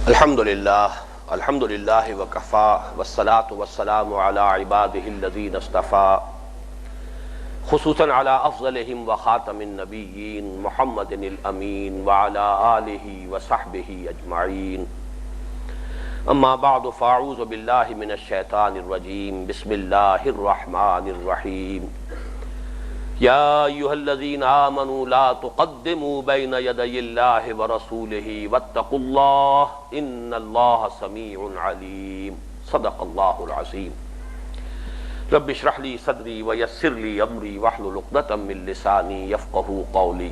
الحمدللہ وکفا والصلاة والسلام علی عباده الذین اصطفى خصوصاً علی افضلہم وخاتم النبیین محمد الامین وعلی آلہ وصحبہ اجمعین اما بعد فاعوذ باللہ من الشیطان الرجیم بسم اللہ الرحمن الرحیم یا ایھا الذین آمنوا لا تقدموا بین یدی اللہ ورسولہ واتقوا اللہ ان اللہ سمیع علیم صدق اللہ العظیم رب اشرح لی صدری ویسر لی امری واحلل عقدۃ من لسانی یفقہوا قولی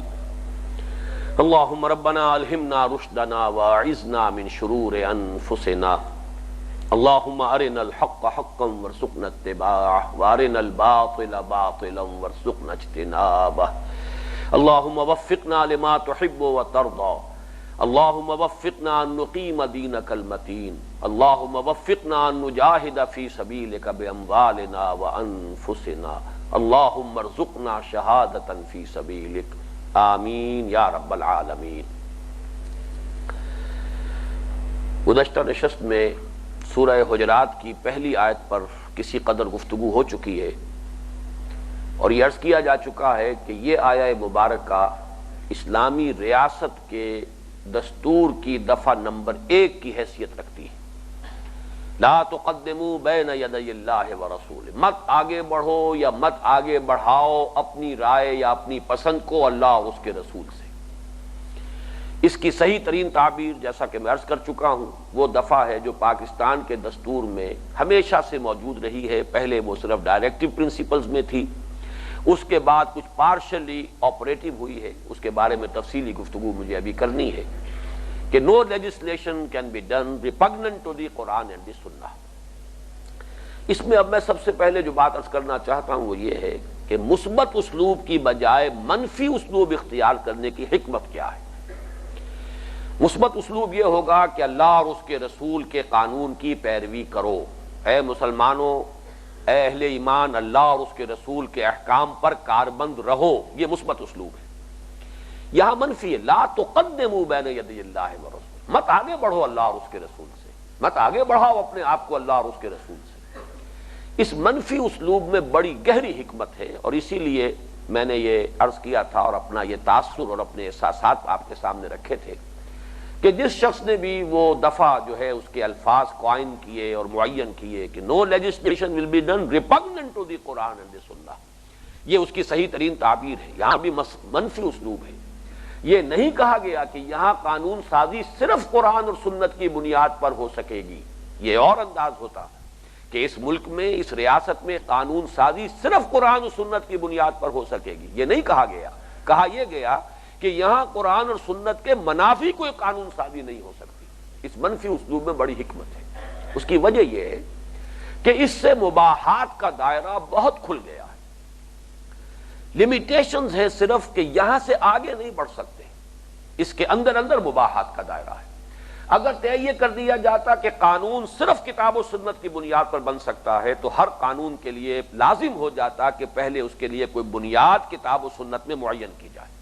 اللہم ربنا الہمنا رشدنا واعذنا من شرور انفسنا اللہم ارنا الحق حقا وارزقنا اتباعہ وارنا الباطل باطلا وارزقنا اجتنابہ اللہم وفقنا لما تحب وترضى اللہم وفقنا ان نقیم دینک المتین اللہم وفقنا ان نجاہد فی سبیلک باموالنا وانفسنا اللہم ارزقنا شہادتا فی سبیلک آمین یا رب العالمین۔ گزشتہ نشست میں سورہ حجرات کی پہلی آیت پر کسی قدر گفتگو ہو چکی ہے اور یہ عرض کیا جا چکا ہے کہ یہ آیہ مبارکہ اسلامی ریاست کے دستور کی دفعہ نمبر 1 کی حیثیت رکھتی ہے۔ لا تقدموا بین یدی اللہ ورسولہ، مت آگے بڑھو یا مت آگے بڑھاؤ اپنی رائے یا اپنی پسند کو اللہ اور اس کے رسول سے۔ اس کی صحیح ترین تعبیر جیسا کہ میں عرض کر چکا ہوں وہ دفعہ ہے جو پاکستان کے دستور میں ہمیشہ سے موجود رہی ہے۔ پہلے وہ صرف ڈائریکٹو پرنسپلز میں تھی، اس کے بعد کچھ پارشلی آپریٹو ہوئی ہے، اس کے بارے میں تفصیلی گفتگو مجھے ابھی کرنی ہے کہ no legislation can be done repugnant to the Quran and the Sunnah۔ اس میں اب میں سب سے پہلے جو بات عرض کرنا چاہتا ہوں وہ یہ ہے کہ مثبت اسلوب کی بجائے منفی اسلوب اختیار کرنے کی حکمت کیا ہے۔ مثبت اسلوب یہ ہوگا کہ اللہ اور اس کے رسول کے قانون کی پیروی کرو، اے مسلمانوں، اے اہل ایمان، اللہ اور اس کے رسول کے احکام پر کاربند رہو، یہ مثبت اسلوب ہے۔ یہاں منفی ہے، لا تقدموا بین یدی اللہ ورسولہ، مت آگے بڑھو اللہ اور اس کے رسول سے، مت آگے بڑھاؤ اپنے آپ کو اللہ اور اس کے رسول سے۔ اس منفی اسلوب میں بڑی گہری حکمت ہے اور اسی لیے میں نے یہ عرض کیا تھا اور اپنا یہ تاثر اور اپنے احساسات آپ کے سامنے رکھے تھے کہ جس شخص نے بھی وہ دفعہ جو ہے اس کے الفاظ قائم کیے اور معین کیے کہ no legislation will be done repugnant to the Quran and the Sunnah، یہ اس کی صحیح ترین تعبیر ہے۔ یہاں بھی منفی اسلوب ہے، یہ نہیں کہا گیا کہ یہاں قانون سازی صرف قرآن اور سنت کی بنیاد پر ہو سکے گی، یہ اور انداز ہوتا کہ اس ملک میں اس ریاست میں قانون سازی صرف قرآن اور سنت کی بنیاد پر ہو سکے گی، یہ نہیں کہا گیا۔ کہا یہ گیا کہ یہاں قرآن اور سنت کے منافی کوئی قانون سازی نہیں ہو سکتی۔ اس منفی اسلوب میں بڑی حکمت ہے۔ اس کی وجہ یہ ہے کہ اس سے مباحات کا دائرہ بہت کھل گیا ہے۔ لمیٹیشنز ہیں صرف کہ یہاں سے آگے نہیں بڑھ سکتے، اس کے اندر اندر مباحات کا دائرہ ہے۔ اگر طے یہ کر دیا جاتا کہ قانون صرف کتاب و سنت کی بنیاد پر بن سکتا ہے تو ہر قانون کے لیے لازم ہو جاتا کہ پہلے اس کے لیے کوئی بنیاد کتاب و سنت میں معین کی جائے۔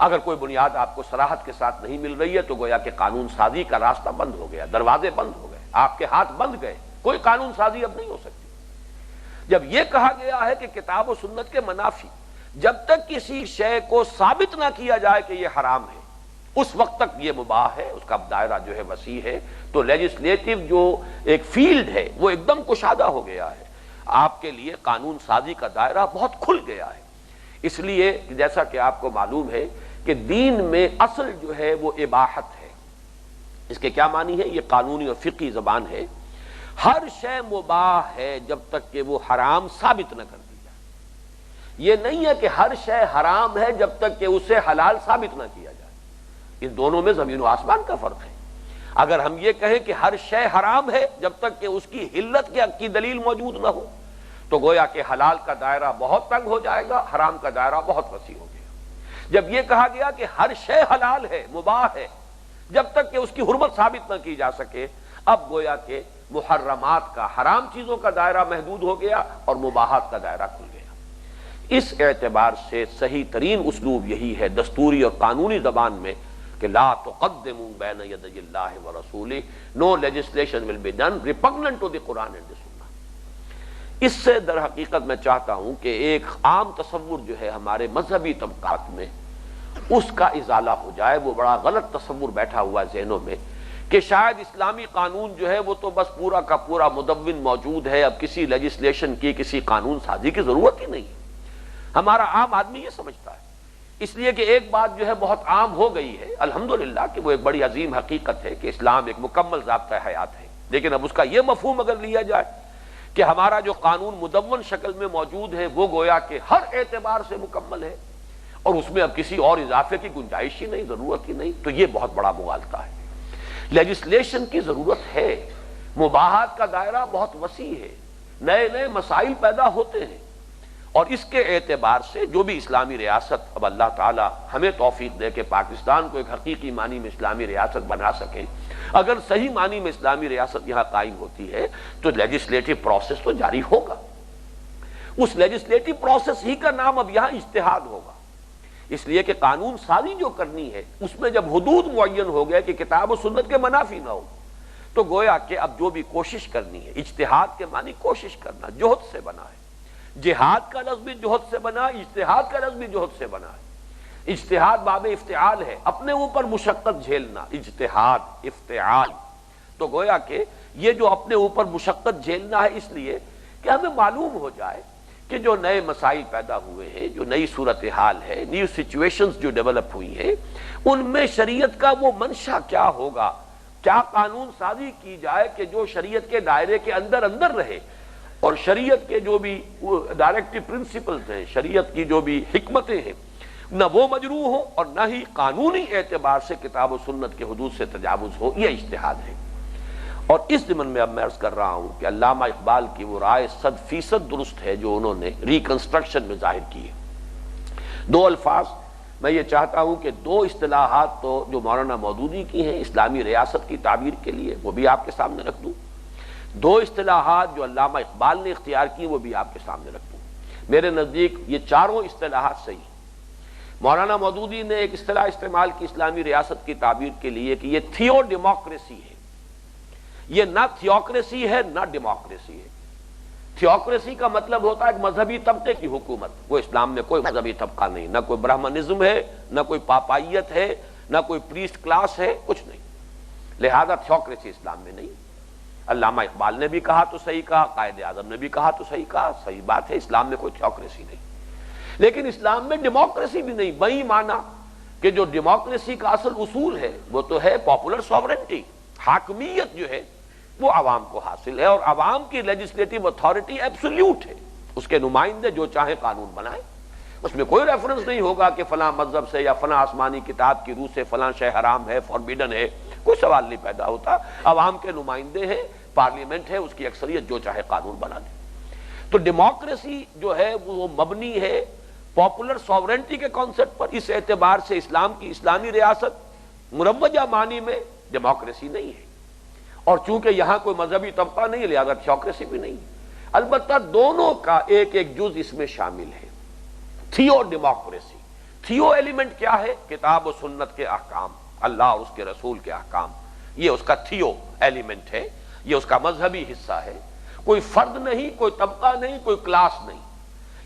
اگر کوئی بنیاد آپ کو صراحت کے ساتھ نہیں مل رہی ہے تو گویا کہ قانون سازی کا راستہ بند ہو گیا، دروازے بند ہو گئے، آپ کے ہاتھ بند گئے، کوئی قانون سازی اب نہیں ہو سکتی۔ جب یہ کہا گیا ہے کہ کتاب و سنت کے منافی جب تک کسی شے کو ثابت نہ کیا جائے کہ یہ حرام ہے اس وقت تک یہ مباح ہے، اس کا دائرہ جو ہے وسیع ہے، تو لیجسلیٹو جو ایک فیلڈ ہے وہ ایک دم کشادہ ہو گیا ہے، آپ کے لیے قانون سازی کا دائرہ بہت کھل گیا ہے۔ اس لیے جیسا کہ آپ کو معلوم ہے کہ دین میں اصل جو ہے وہ اباحت ہے۔ اس کے کیا معنی ہے؟ یہ قانونی اور فقہی زبان ہے۔ ہر شے مباح ہے جب تک کہ وہ حرام ثابت نہ کر دی جائے۔ یہ نہیں ہے کہ ہر شے حرام ہے جب تک کہ اسے حلال ثابت نہ کیا جائے۔ ان دونوں میں زمین و آسمان کا فرق ہے۔ اگر ہم یہ کہیں کہ ہر شے حرام ہے جب تک کہ اس کی حلت کی دلیل موجود نہ ہو تو گویا کہ حلال کا دائرہ بہت تنگ ہو جائے گا، حرام کا دائرہ بہت وسیع ہو گیا۔ جب یہ کہا گیا کہ ہر شے حلال ہے، مباح ہے، جب تک کہ اس کی حرمت ثابت نہ کی جا سکے، اب گویا کہ محرمات کا، حرام چیزوں کا دائرہ محدود ہو گیا اور مباحات کا دائرہ کھل گیا۔ اس اعتبار سے صحیح ترین اسلوب یہی ہے دستوری اور قانونی زبان میں کہ لا تقدموا بین یدی اللہ ورسولہ، no legislation will be done repugnant to the Quran and the Sunnah۔ اس سے در حقیقت میں چاہتا ہوں کہ ایک عام تصور جو ہے ہمارے مذہبی طبقات میں اس کا ازالہ ہو جائے۔ وہ بڑا غلط تصور بیٹھا ہوا ہے ذہنوں میں کہ شاید اسلامی قانون جو ہے وہ تو بس پورا کا پورا مدون موجود ہے، اب کسی لیجسلیشن کی، کسی قانون سازی کی ضرورت ہی نہیں ہے۔ ہمارا عام آدمی یہ سمجھتا ہے، اس لیے کہ ایک بات جو ہے بہت عام ہو گئی ہے الحمدللہ کہ وہ ایک بڑی عظیم حقیقت ہے کہ اسلام ایک مکمل ضابطہ حیات ہے، لیکن اب اس کا یہ مفہوم اگر لیا جائے کہ ہمارا جو قانون مدون شکل میں موجود ہے وہ گویا کہ ہر اعتبار سے مکمل ہے اور اس میں اب کسی اور اضافے کی گنجائش ہی نہیں، ضرورت ہی نہیں، تو یہ بہت بڑا مغالطہ ہے۔ لیجسلیشن کی ضرورت ہے، مباحات کا دائرہ بہت وسیع ہے، نئے نئے مسائل پیدا ہوتے ہیں، اور اس کے اعتبار سے جو بھی اسلامی ریاست اب اللہ تعالی ہمیں توفیق دے کہ پاکستان کو ایک حقیقی معنی میں اسلامی ریاست بنا سکیں، اگر صحیح معنی میں اسلامی ریاست یہاں قائم ہوتی ہے تو لیجسلیٹو پروسیس تو جاری ہوگا۔ اس لیجسلیٹو پروسیس ہی کا نام اب یہاں اجتہاد ہوگا، اس لیے کہ قانون سازی جو کرنی ہے اس میں جب حدود معین ہو گیا کہ کتاب و سنت کے منافی نہ ہو، تو گویا کہ اب جو بھی کوشش کرنی ہے، اجتہاد کے معنی کوشش کرنا، جہد سے بنا ہے۔ جہاد کا لفظ بھی جہد سے بنا، اجتہاد کا لفظ بھی جہد سے بنا ہے۔ اجتہاد باب افتعال ہے، اپنے اوپر مشقت جھیلنا، اجتہاد افتعال، تو گویا کہ یہ جو اپنے اوپر مشقت جھیلنا ہے اس لیے کہ ہمیں معلوم ہو جائے کہ جو نئے مسائل پیدا ہوئے ہیں، جو نئی صورتحال ہے، نیو سچویشنز جو ڈیولپ ہوئی ہیں، ان میں شریعت کا وہ منشا کیا ہوگا، کیا قانون سازی کی جائے کہ جو شریعت کے دائرے کے اندر اندر رہے، اور شریعت کے جو بھی ڈائریکٹو پرنسپلز ہیں، شریعت کی جو بھی حکمتیں ہیں، نہ وہ مجروح ہو اور نہ ہی قانونی اعتبار سے کتاب و سنت کے حدود سے تجاوز ہو۔ یہ اجتہاد ہے، اور اس ضمن میں اب میں عرض کر رہا ہوں کہ علامہ اقبال کی وہ رائے 100% درست ہے جو انہوں نے ریکنسٹرکشن میں ظاہر کی ہے۔ دو الفاظ میں یہ چاہتا ہوں کہ دو اصطلاحات تو جو مولانا مودودی کی ہیں اسلامی ریاست کی تعبیر کے لیے وہ بھی آپ کے سامنے رکھ دوں، دو اصطلاحات جو علامہ اقبال نے اختیار کی وہ بھی آپ کے سامنے رکھ دوں۔ میرے نزدیک یہ چاروں اصطلاحات صحیح ہیں۔ مولانا مودودی نے ایک اصطلاح استعمال کی اسلامی ریاست کی تعبیر کے لیے کہ یہ تھیو ڈیموکریسی ہے، یہ نہ تھیوکریسی ہے نہ ڈیموکریسی ہے۔ تھیوکریسی کا مطلب ہوتا ہے ایک مذہبی طبقے کی حکومت، وہ اسلام میں کوئی مذہبی طبقہ نہیں، نہ کوئی برہمنزم ہے، نہ کوئی پاپائیت ہے، نہ کوئی پریسٹ کلاس ہے، کچھ نہیں، لہذا تھیوکریسی اسلام میں نہیں۔ علامہ اقبال نے بھی کہا تو صحیح کہا، قائد اعظم نے بھی کہا تو صحیح کہا، صحیح بات ہے، اسلام میں کوئی تھیوکریسی نہیں، لیکن اسلام میں ڈیموکریسی بھی نہیں، بہی معنی کہ جو ڈیموکریسی کا اصل اصول ہے وہ تو ہے پاپولر سوورنٹی، حاکمیت جو ہے وہ عوام کو حاصل ہے، اور عوام کی لیجسلیٹو اتھارٹی ایبسولوٹ ہے، اس کے نمائندے جو چاہیں قانون بنائیں، اس میں کوئی ریفرنس نہیں ہوگا کہ فلاں مذہب سے یا فلاں آسمانی کتاب کی روح سے فلاں شے حرام ہے، فوربیڈن ہے، کوئی سوال نہیں پیدا ہوتا، عوام کے نمائندے ہیں، پارلیمنٹ ہے، اس کی اکثریت جو چاہے قانون بنا دے۔ تو ڈیموکریسی جو ہے وہ مبنی ہے پاپولر سوورنٹی کے کانسیپٹ پر، اس اعتبار سے اسلام کی اسلامی ریاست مروجہ معنی میں ڈیموکریسی نہیں ہے، اور چونکہ یہاں کوئی مذہبی طبقہ نہیں ہے لہذا تھیوکریسی بھی نہیں ہے، البتہ دونوں کا ایک ایک جز اس میں شامل ہے، تھیو ڈیموکریسی۔ تھیو ایلیمنٹ کیا ہے؟ کتاب و سنت کے احکام، اللہ اور اس کے رسول کے احکام، یہ اس کا تھیو ایلیمنٹ ہے، یہ اس کا مذہبی حصہ ہے، کوئی فرد نہیں، کوئی طبقہ نہیں، کوئی کلاس نہیں،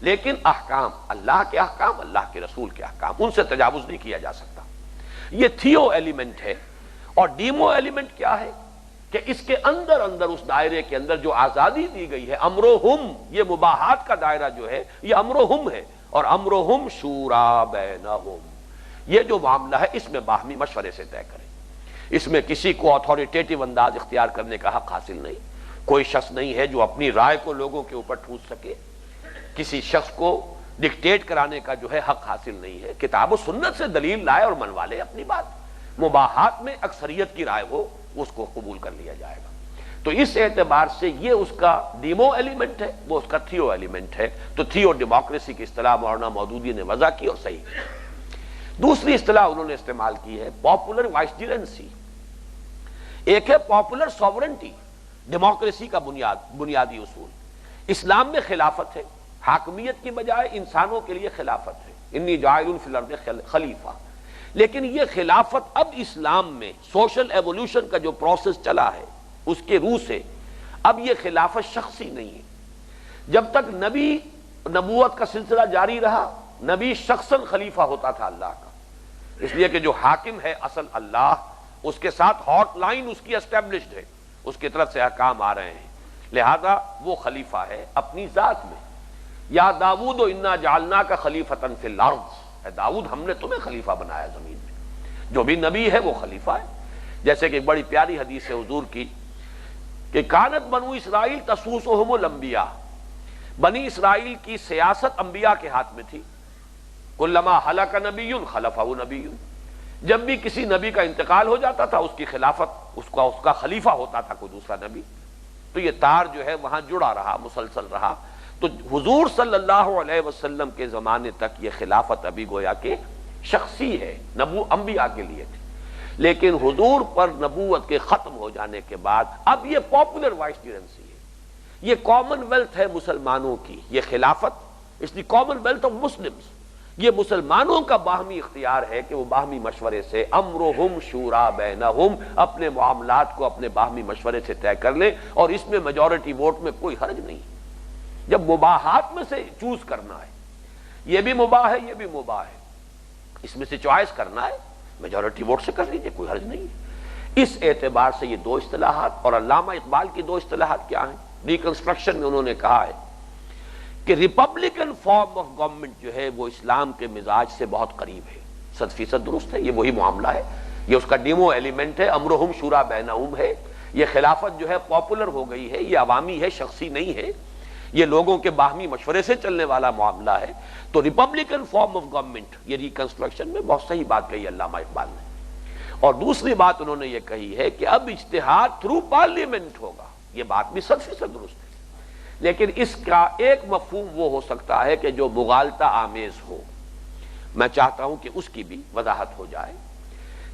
لیکن احکام، اللہ کے احکام، اللہ کے رسول کے احکام، ان سے تجاوز نہیں کیا جا سکتا، یہ تھیو ایلیمنٹ ہے۔ اور ڈیمو ایلیمنٹ کیا ہے کہ اس کے اندر اندر اس دائرے کے اندر جو آزادی دی گئی ہے، امرہم، یہ مباحات کا دائرہ جو ہے یہ امرہم ہے، اور امرہم شورا بینہم، یہ جو معاملہ ہے اس میں باہمی مشورے سے طے کریں، اس میں کسی کو اتھارٹیٹیو انداز اختیار کرنے کا حق حاصل نہیں، کوئی شخص نہیں ہے جو اپنی رائے کو لوگوں کے اوپر ٹھوس سکے، کسی شخص کو ڈکٹیٹ کرانے کا جو ہے حق حاصل نہیں ہے، کتاب و سنت سے دلیل لائے اور منوا لے اپنی بات، مباحات میں اکثریت کی رائے ہو اس کو قبول کر لیا جائے گا۔ تو اس اعتبار سے یہ اس کا ڈیمو ایلیمنٹ ہے، وہ اس کا تھیو ایلیمنٹ ہے، تو تھیو ڈیموکریسی کی اصطلاح مولانا مودودی نے وضع کی اور صحیح ہے۔ دوسری اصطلاح انہوں نے استعمال کی ہے پاپولر وائسجرنسی، ایک ہے پاپولر سوورنٹی، ڈیموکریسی کا بنیادی اصول، اسلام میں خلافت ہے، حاکمیت کی بجائے انسانوں کے لیے خلافت ہے، انی جاعل فی الارض خلیفہ، لیکن یہ خلافت اب اسلام میں سوشل ایوولوشن کا جو پروسیس چلا ہے اس کے روح سے اب یہ خلافت شخصی نہیں ہے. جب تک نبی نبوت کا سلسلہ جاری رہا نبی شخصاً خلیفہ ہوتا تھا اللہ کا، اس لیے کہ جو حاکم ہے اصل اللہ، اس کے ساتھ ہاٹ لائن اس کی اسٹیبلشڈ ہے، اس کی طرف سے احکام آ رہے ہیں، لہذا وہ خلیفہ ہے اپنی ذات میں. یا داؤد انا جعلناک خلیفۃ فی الارض، اے داؤد ہم نے تمہیں خلیفہ بنایا زمین میں. جو بھی نبی ہے وہ خلیفہ ہے. جیسے کہ ایک بڑی پیاری حدیث ہے حضور کی کہ کانت بنو اسرائیل تسوسہم الانبیاء، بنی اسرائیل کی سیاست انبیاء کے ہاتھ میں تھی. کلما ہلک نبی خلفہ نبی، جب بھی کسی نبی کا انتقال ہو جاتا تھا اس کی خلافت اس کا خلیفہ ہوتا تھا کوئی دوسرا نبی. تو یہ تار جو ہے وہاں جڑا رہا، مسلسل رہا. تو حضور صلی اللہ علیہ وسلم کے زمانے تک یہ خلافت ابھی گویا کہ شخصی ہے، انبیاء کے لیے تھی. لیکن حضور پر نبوت کے ختم ہو جانے کے بعد اب یہ پاپولر وائسرینسی ہے، یہ کامن ویلتھ ہے مسلمانوں کی. یہ خلافت اس the commonwealth of Muslims, یہ مسلمانوں کا باہمی اختیار ہے کہ وہ باہمی مشورے سے امرہم شورا بینہم، اپنے معاملات کو اپنے باہمی مشورے سے طے کر لیں. اور اس میں میجورٹی ووٹ میں کوئی حرج نہیں. جب مباحات میں سے چوز کرنا ہے، یہ بھی مباح ہے یہ بھی مباح ہے، اس میں سے چوائس کرنا ہے میجورٹی ووٹ سے کر لیجئے، کوئی حرج نہیں ہے. اس اعتبار سے یہ دو اصطلاحات. اور علامہ اقبال کی دو اصطلاحات کیا ہیں؟ ریکنسٹرکشن میں انہوں نے کہا ہے کہ ریپبلکن فارم آف گورنمنٹ جو ہے وہ اسلام کے مزاج سے بہت قریب ہے. 100% درست ہے، یہ وہی معاملہ ہے، یہ اس کا ڈیمو ایلیمنٹ ہے. امرہم شورا بینہم ہے. یہ خلافت جو ہے پاپولر ہو گئی ہے، یہ عوامی ہے، شخصی نہیں ہے، یہ لوگوں کے باہمی مشورے سے چلنے والا معاملہ ہے. تو ریپبلکن فارم آف گورنمنٹ، یہ ریکنسٹرکشن میں بہت صحیح بات کہی علامہ اقبال نے. اور دوسری بات انہوں نے یہ کہی ہے کہ اب اجتہاد تھرو پارلیمنٹ ہوگا. یہ بات بھی 100% درست ہے، لیکن اس کا ایک مفہوم وہ ہو سکتا ہے کہ جو مغالطہ آمیز ہو. میں چاہتا ہوں کہ اس کی بھی وضاحت ہو جائے.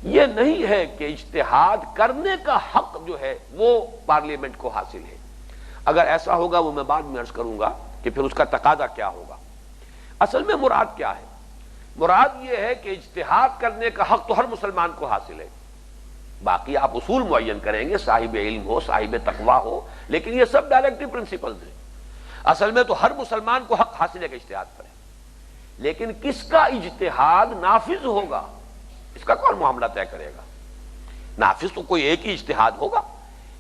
یہ نہیں ہے کہ اجتہاد کرنے کا حق جو ہے وہ پارلیمنٹ کو حاصل ہے. اگر ایسا ہوگا وہ میں بعد میں عرض کروں گا کہ پھر اس کا تقاضا کیا ہوگا. اصل میں مراد کیا ہے؟ مراد یہ ہے کہ اجتہاد کرنے کا حق تو ہر مسلمان کو حاصل ہے. باقی آپ اصول معین کریں گے، صاحب علم ہو، صاحب تقوی ہو، لیکن یہ سب ڈائریکٹو پرنسپلز ہیں. اصل میں تو ہر مسلمان کو حق حاصل ہے کہ اجتہاد کرے، لیکن کس کا اجتہاد نافذ ہوگا اس کا کون معاملہ طے کرے گا؟ نافذ تو کوئی ایک ہی اجتہاد ہوگا.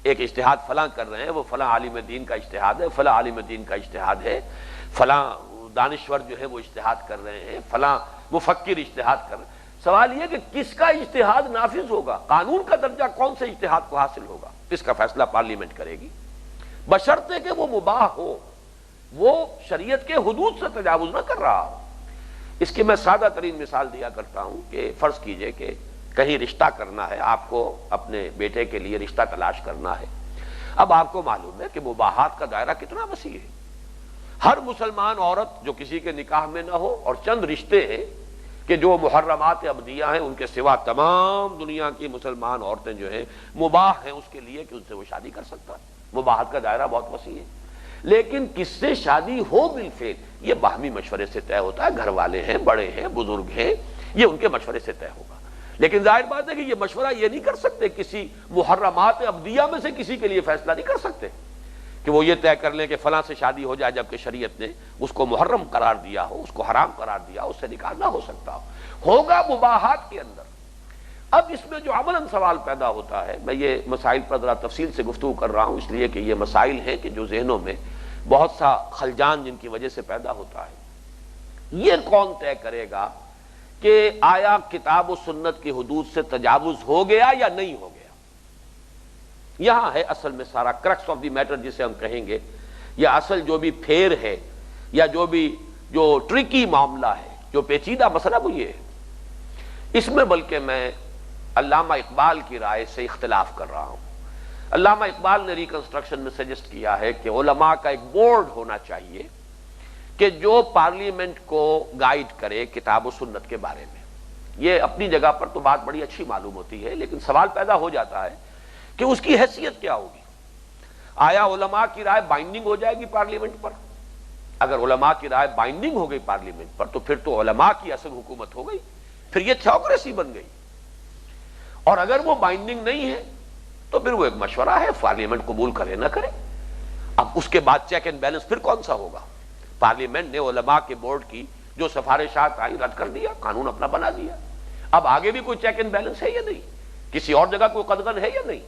ایک اجتہاد فلاں کر رہے ہیں، وہ فلاں عالم دین کا اجتہاد ہے، فلاں عالم دین کا اجتہاد ہے، فلاں دانشور جو ہے وہ اجتہاد کر رہے ہیں، فلاں مفکر اجتہاد کر رہے ہیں. سوال یہ کہ کس کا اجتہاد نافذ ہوگا، قانون کا درجہ کون سے اجتہاد کو حاصل ہوگا، اس کا فیصلہ پارلیمنٹ کرے گی، بشرطے کہ وہ مباح ہو، وہ شریعت کے حدود سے تجاوز نہ کر رہا ہو. اس کی میں سادہ ترین مثال دیا کرتا ہوں کہ فرض کیجئے کہ کہیں رشتہ کرنا ہے، آپ کو اپنے بیٹے کے لیے رشتہ تلاش کرنا ہے. اب آپ کو معلوم ہے کہ مباحات کا دائرہ کتنا وسیع ہے. ہر مسلمان عورت جو کسی کے نکاح میں نہ ہو، اور چند رشتے ہیں کہ جو محرمات ابدیہ ہیں، ان کے سوا تمام دنیا کی مسلمان عورتیں جو ہیں مباح ہیں اس کے لیے کہ ان سے وہ شادی کر سکتا ہے. مباحات کا دائرہ بہت وسیع ہے. لیکن کس سے شادی ہو بالفعل یہ باہمی مشورے سے طے ہوتا ہے. گھر والے ہیں، بڑے ہیں، بزرگ ہیں، یہ ان کے مشورے سے طے ہوگا. لیکن ظاہر بات ہے کہ یہ مشورہ یہ نہیں کر سکتے، کسی محرمات ابدیہ میں سے کسی کے لیے فیصلہ نہیں کر سکتے کہ وہ یہ طے کر لیں کہ فلاں سے شادی ہو جائے، جبکہ شریعت نے اس کو محرم قرار دیا ہو، اس کو حرام قرار دیا ہو، اس سے نکاح نہ ہو سکتا ہو. ہوگا مباحات کے اندر. اب اس میں جو عملاً سوال پیدا ہوتا ہے، میں یہ مسائل پر ذرا تفصیل سے گفتگو کر رہا ہوں اس لیے کہ یہ مسائل ہیں کہ جو ذہنوں میں بہت سا خلجان جن کی وجہ سے پیدا ہوتا ہے. یہ کون طے کرے گا کہ آیا کتاب و سنت کی حدود سے تجاوز ہو گیا یا نہیں ہو گیا؟ یہاں ہے اصل میں سارا کرکس آف دی میٹر جسے ہم کہیں گے، یا اصل جو بھی پھیر ہے یا جو ٹرکی معاملہ ہے، جو پیچیدہ مسئلہ وہ یہ ہے. اس میں بلکہ میں علامہ اقبال کی رائے سے اختلاف کر رہا ہوں. علامہ اقبال نے ریکنسٹرکشن میں سجسٹ کیا ہے کہ علماء کا ایک بورڈ ہونا چاہیے کہ جو پارلیمنٹ کو گائیڈ کرے کتاب و سنت کے بارے میں. یہ اپنی جگہ پر تو بات بڑی اچھی معلوم ہوتی ہے، لیکن سوال پیدا ہو جاتا ہے کہ اس کی حیثیت کیا ہوگی. آیا علماء کی رائے بائنڈنگ ہو جائے گی پارلیمنٹ پر؟ اگر علماء کی رائے بائنڈنگ ہو گئی پارلیمنٹ پر تو پھر تو علماء کی اصل حکومت ہو گئی. پھر یہ تھیوکریسی بن گئی. اور اگر وہ بائنڈنگ نہیں ہے تو پھر وہ ایک مشورہ ہے، پارلیمنٹ قبول کرے نہ کرے. اب اس کے بعد چیک اینڈ بیلنس پھر کون سا ہوگا؟ پارلیمنٹ نے علماء کے بورڈ کی جو سفارشات آئی رد کر دیا، قانون اپنا بنا دیا. اب آگے بھی کوئی چیک اینڈ بیلنس ہے یا نہیں؟ کسی اور جگہ کوئی قدغن ہے یا نہیں؟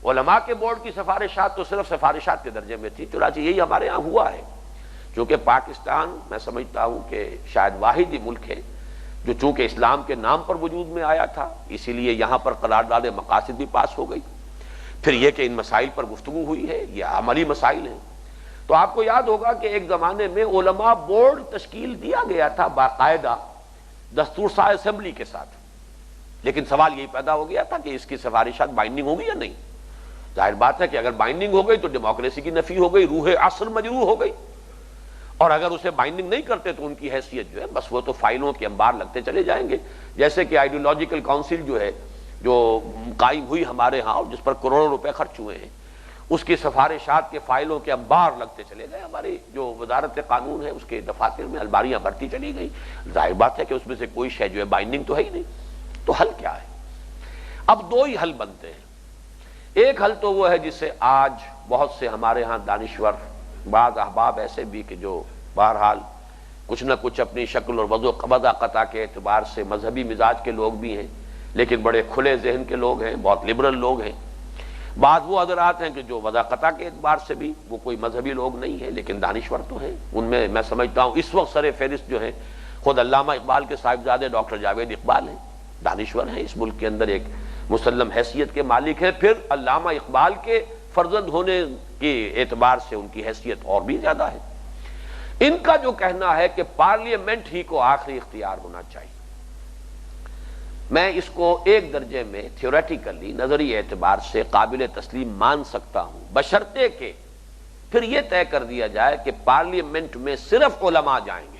علماء کے بورڈ کی سفارشات تو صرف سفارشات کے درجے میں تھی. چنانچہ یہی ہمارے ہاں ہوا ہے. چونکہ پاکستان میں سمجھتا ہوں کہ شاید واحد ہی ملک ہے جو چونکہ اسلام کے نام پر وجود میں آیا تھا، اسی لیے یہاں پر قرارداد مقاصد بھی پاس ہو گئی. پھر یہ کہ ان مسائل پر گفتگو ہوئی ہے، یہ عملی مسائل ہیں. تو آپ کو یاد ہوگا کہ ایک زمانے میں علماء بورڈ تشکیل دیا گیا تھا باقاعدہ دستور ساز اسمبلی کے ساتھ، لیکن سوال یہی پیدا ہو گیا تھا کہ اس کی سفارشات بائنڈنگ ہوگی یا نہیں. ظاہر بات ہے کہ اگر بائنڈنگ ہو گئی تو ڈیموکریسی کی نفی ہو گئی، روح عصر مجروح ہو گئی. اور اگر اسے بائنڈنگ نہیں کرتے تو ان کی حیثیت جو ہے بس وہ تو فائلوں کے انبار لگتے چلے جائیں گے. جیسے کہ آئیڈیولوجیکل کونسل جو ہے جو قائم ہوئی ہمارے ہاں اور جس پر کروڑوں روپے خرچ ہوئے ہیں، اس کی سفارشات کے فائلوں کے انبار لگتے چلے گئے. ہماری جو وزارت قانون ہے اس کے دفاتر میں الماریاں بھرتی چلی گئی. ظاہر بات ہے کہ اس میں سے کوئی شے جو ہے بائنڈنگ تو ہے ہی نہیں. تو حل کیا ہے؟ اب دو ہی حل بنتے ہیں. ایک حل تو وہ ہے جسے آج بہت سے ہمارے ہاں دانشور، بعض احباب ایسے بھی کہ جو بہرحال کچھ نہ کچھ اپنی شکل اور وضع قطع کے اعتبار سے مذہبی مزاج کے لوگ بھی ہیں، لیکن بڑے کھلے ذہن کے لوگ ہیں، بہت لبرل لوگ ہیں. بعض وہ حضرات ہیں کہ جو وضع قطع کے اعتبار سے بھی وہ کوئی مذہبی لوگ نہیں ہیں لیکن دانشور تو ہیں. ان میں سمجھتا ہوں اس وقت سر فہرست جو ہے خود علامہ اقبال کے صاحبزادے ڈاکٹر جاوید اقبال ہیں. دانشور ہیں، اس ملک کے اندر ایک مسلم حیثیت کے مالک ہیں. پھر علامہ اقبال کے فرزند ہونے کے اعتبار سے ان کی حیثیت اور بھی زیادہ ہے. ان کا جو کہنا ہے کہ پارلیمنٹ ہی کو آخری اختیار ہونا چاہیے، میں اس کو ایک درجے میں تھیوریٹیکلی نظری اعتبار سے قابل تسلیم مان سکتا ہوں، بشرطے کہ پھر یہ طے کر دیا جائے کہ پارلیمنٹ میں صرف علماء جائیں گے.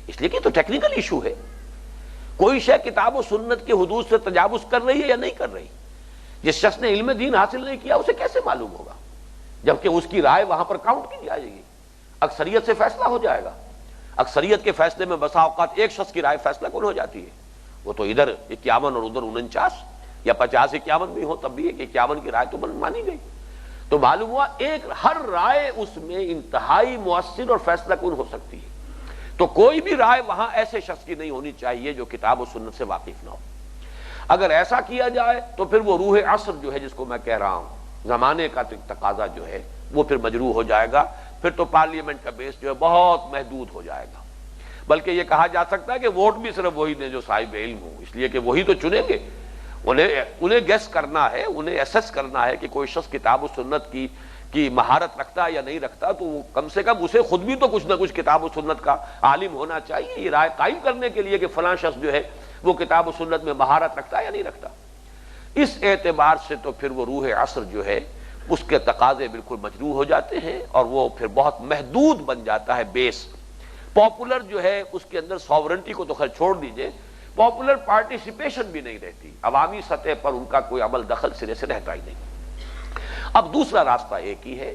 اس لیے کہ تو ٹیکنیکل ایشو ہے. کوئی شے کتاب و سنت کے حدود سے تجاوز کر رہی ہے یا نہیں کر رہی. جس شخص نے علم دین حاصل نہیں کیا اسے کیسے معلوم ہوگا، جبکہ اس کی رائے وہاں پر کاؤنٹ کی جائے گی، اکثریت سے فیصلہ ہو جائے گا. اکثریت کے فیصلے میں بسا اوقات ایک شخص کی رائے فیصلہ کن ہو جاتی ہے. وہ تو ادھر 51 اور ادھر 49 یا 50-51 بھی ہو تب بھی 51 کی رائے تو مانی گئی. تو معلوم ہوا ایک ہر رائے اس میں انتہائی مؤثر اور فیصلہ کن ہو سکتی ہے. تو کوئی بھی رائے وہاں ایسے شخص کی نہیں ہونی چاہیے جو کتاب و سنت سے واقف نہ ہو. اگر ایسا کیا جائے تو پھر وہ روح عصر جو ہے جس کو میں کہہ رہا ہوں، زمانے کا تقاضا جو ہے وہ پھر مجروح ہو جائے گا. پھر تو پارلیمنٹ کا بیس جو ہے بہت محدود ہو جائے گا. بلکہ یہ کہا جا سکتا ہے کہ ووٹ بھی صرف وہی دیں جو صاحب علم ہوں، اس لیے کہ وہی تو چنیں گے. انہیں گیس کرنا ہے، انہیں ایسس کرنا ہے کہ کوئی شخص کتاب و سنت کی مہارت رکھتا ہے یا نہیں رکھتا، تو وہ کم سے کم اسے خود بھی تو کچھ نہ کچھ کتاب و سنت کا عالم ہونا چاہیے یہ رائے قائم کرنے کے لیے کہ فلاں شخص جو ہے وہ کتاب و سنت میں مہارت رکھتا ہے یا نہیں رکھتا. اس اعتبار سے تو پھر وہ روح عصر جو ہے اس کے تقاضے بالکل مجروح ہو جاتے ہیں اور وہ پھر بہت محدود بن جاتا ہے بیس. پاپولر جو ہے اس کے اندر ساورنٹی کو تو خیر چھوڑ دیجئے، پاپولر پارٹیسپیشن بھی نہیں رہتی، عوامی سطح پر ان کا کوئی عمل دخل سرے سے رہتا ہی نہیں. اب دوسرا راستہ ایک ہی ہے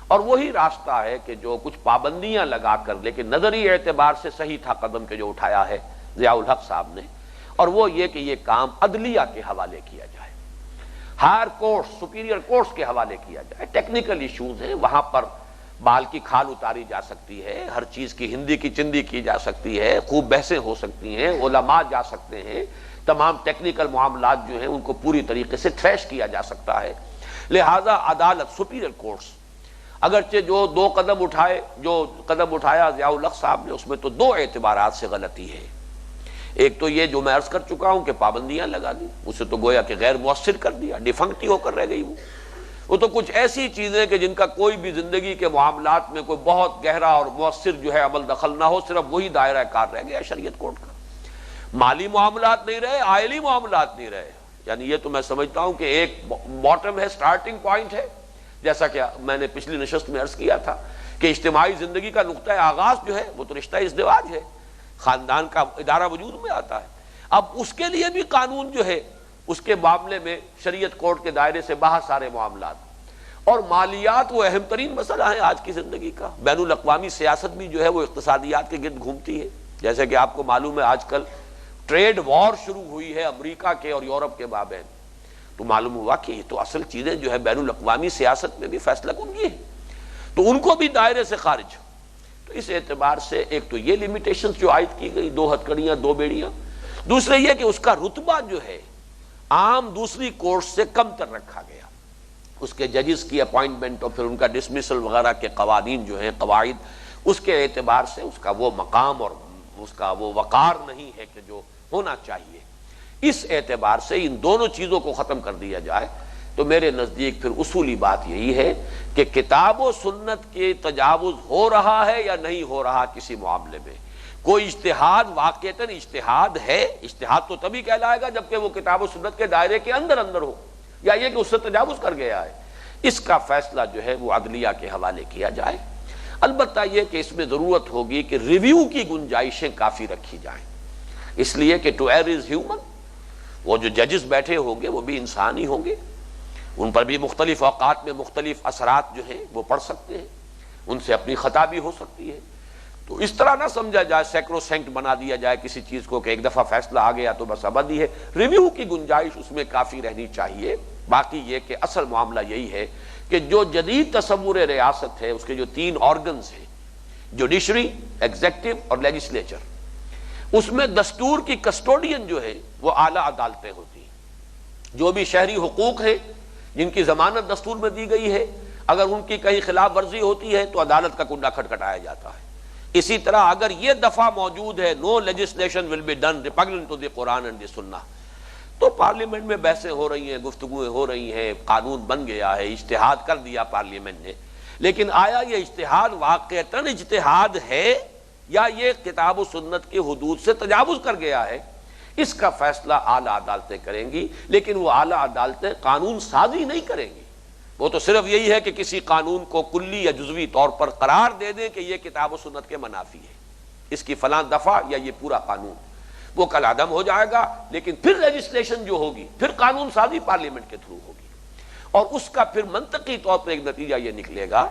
اور وہی راستہ ہے کہ جو کچھ پابندیاں لگا کر لیکن نظری اعتبار سے صحیح تھا قدم کے جو اٹھایا ہے ضیاء الحق صاحب نے، اور وہ یہ کہ یہ کام عدلیہ کے حوالے کیا جائے، ہائر کورٹس، سپیریئر کورٹس کے حوالے کیا جائے. ٹیکنیکل ایشوز ہیں، وہاں پر بال کی کھال اتاری جا سکتی ہے، ہر چیز کی ہندی کی چندی کی جا سکتی ہے، خوب بحثیں ہو سکتی ہیں، علماء جا سکتے ہیں، تمام ٹیکنیکل معاملات جو ہیں ان کو پوری طریقے سے ٹریش کیا جا سکتا ہے. لہذا عدالت، سپیریئر کورٹس اگرچہ جو قدم اٹھایا ضیاء الحق صاحب نے، اس میں تو دو اعتبارات سے غلطی ہے. ایک تو یہ جو میں عرض کر چکا ہوں کہ پابندیاں لگا دی، اسے تو گویا کہ غیر مؤثر کر دیا، ڈیفنکٹ ہی ہو کر رہ گئی. وہ تو کچھ ایسی چیزیں کہ جن کا کوئی بھی زندگی کے معاملات میں کوئی بہت گہرا اور مؤثر جو ہے عمل دخل نہ ہو، صرف وہی دائرہ کار رہ گیا شریعت کوڈ کا. مالی معاملات نہیں رہے، آئلی معاملات نہیں رہے. یعنی یہ تو میں سمجھتا ہوں کہ ایک باٹم ہے، سٹارٹنگ پوائنٹ ہے. جیسا کہ میں نے پچھلی نشست میں عرض کیا تھا کہ اجتماعی زندگی کا نقطہ آغاز جو ہے وہ تو رشتہ ازدواج ہے، خاندان کا ادارہ وجود میں آتا ہے. اب اس کے لیے بھی قانون جو ہے اس کے معاملے میں شریعت کوڈ کے دائرے سے باہر سارے معاملات. اور مالیات وہ اہم ترین مسئلہ ہے آج کی زندگی کا. بین الاقوامی سیاست بھی جو ہے وہ اقتصادیات کے گرد گھومتی ہے. جیسے کہ آپ کو معلوم ہے آج کل ٹریڈ وار شروع ہوئی ہے امریکہ کے اور یورپ کے مابین، تو معلوم ہوا کہ یہ تو اصل چیزیں جو ہے بین الاقوامی سیاست میں بھی فیصلہ کن کی ہے، تو ان کو بھی دائرے سے خارج۔ تو اس اعتبار سے ایک تو یہ لمیٹیشنز جو عائد کی گئی، 2 ہتھکڑیاں 2 بیڑیاں، دوسرے یہ کہ اس کا رتبہ جو ہے عام دوسری کورٹ سے کم تر رکھا گیا، اس کے ججز کی اپوائنٹمنٹ اور پھر ان کا ڈسمسل وغیرہ کے قوانین جو ہیں، قواعد، اس کے اعتبار سے اس کا وہ مقام اور اس کا وہ وقار نہیں ہے کہ جو ہونا چاہیے۔ اس اعتبار سے ان دونوں چیزوں کو ختم کر دیا جائے تو میرے نزدیک پھر اصولی بات یہی ہے کہ کتاب و سنت کے تجاوز ہو رہا ہے یا نہیں ہو رہا کسی معاملے میں، کوئی اجتہاد واقعتاً اجتہاد ہے، اجتہاد تو تبھی کہلائے گا جبکہ وہ کتاب و سنت کے دائرے کے اندر ہو، یا یہ کہ اس سے تجاوز کر گیا ہے، اس کا فیصلہ جو ہے وہ عدلیہ کے حوالے کیا جائے۔ البتہ یہ کہ اس میں ضرورت ہوگی کہ ریویو کی گنجائشیں کافی رکھی جائیں، اس لیے کہ ٹو ایئر از ہیومن، وہ جو ججز بیٹھے ہوں گے وہ بھی انسان ہی ہوں گے، ان پر بھی مختلف اوقات میں مختلف اثرات جو ہیں وہ پڑ سکتے ہیں، ان سے اپنی خطا بھی ہو سکتی ہے، تو اس طرح نہ سمجھا جائے سیکروسینکٹ بنا دیا جائے کسی چیز کو کہ ایک دفعہ فیصلہ آ گیا تو بس ابدی ہے، ریویو کی گنجائش اس میں کافی رہنی چاہیے۔ باقی یہ کہ اصل معاملہ یہی ہے کہ جو جدید تصور ریاست ہے اس کے جو 3 آرگنز ہیں، جوڈیشری، ایگزیکٹو اور لیجسلیچر، اس میں دستور کی کسٹوڈین جو ہے وہ اعلیٰ عدالتیں ہوتی ہیں، جو بھی شہری حقوق ہیں جن کی ضمانت دستور میں دی گئی ہے، اگر ان کی کہیں خلاف ورزی ہوتی ہے تو عدالت کا کنڈا کھٹکھٹایا جاتا ہے۔ اسی طرح اگر یہ دفعہ موجود ہے no legislation will be done repugnant to the Quran and the Sunnah, تو پارلیمنٹ میں بحثیں ہو رہی ہیں، گفتگویں ہو رہی ہیں، قانون بن گیا ہے، اجتہاد کر دیا پارلیمنٹ نے، لیکن آیا یہ اجتہاد واقعتاً اجتہاد ہے یا یہ کتاب و سنت کی حدود سے تجاوز کر گیا ہے، اس کا فیصلہ اعلیٰ عدالتیں کریں گی، لیکن وہ اعلیٰ عدالتیں قانون سازی نہیں کریں گی، وہ تو صرف یہی ہے کہ کسی قانون کو کلی یا جزوی طور پر قرار دے دیں کہ یہ کتاب و سنت کے منافی ہے، اس کی فلاں دفعہ یا یہ پورا قانون، وہ کل عدم ہو جائے گا، لیکن پھر لیجسلیشن جو ہوگی پھر قانون سازی پارلیمنٹ کے تھرو ہوگی، اور اس کا پھر منطقی طور پر ایک نتیجہ یہ نکلے گا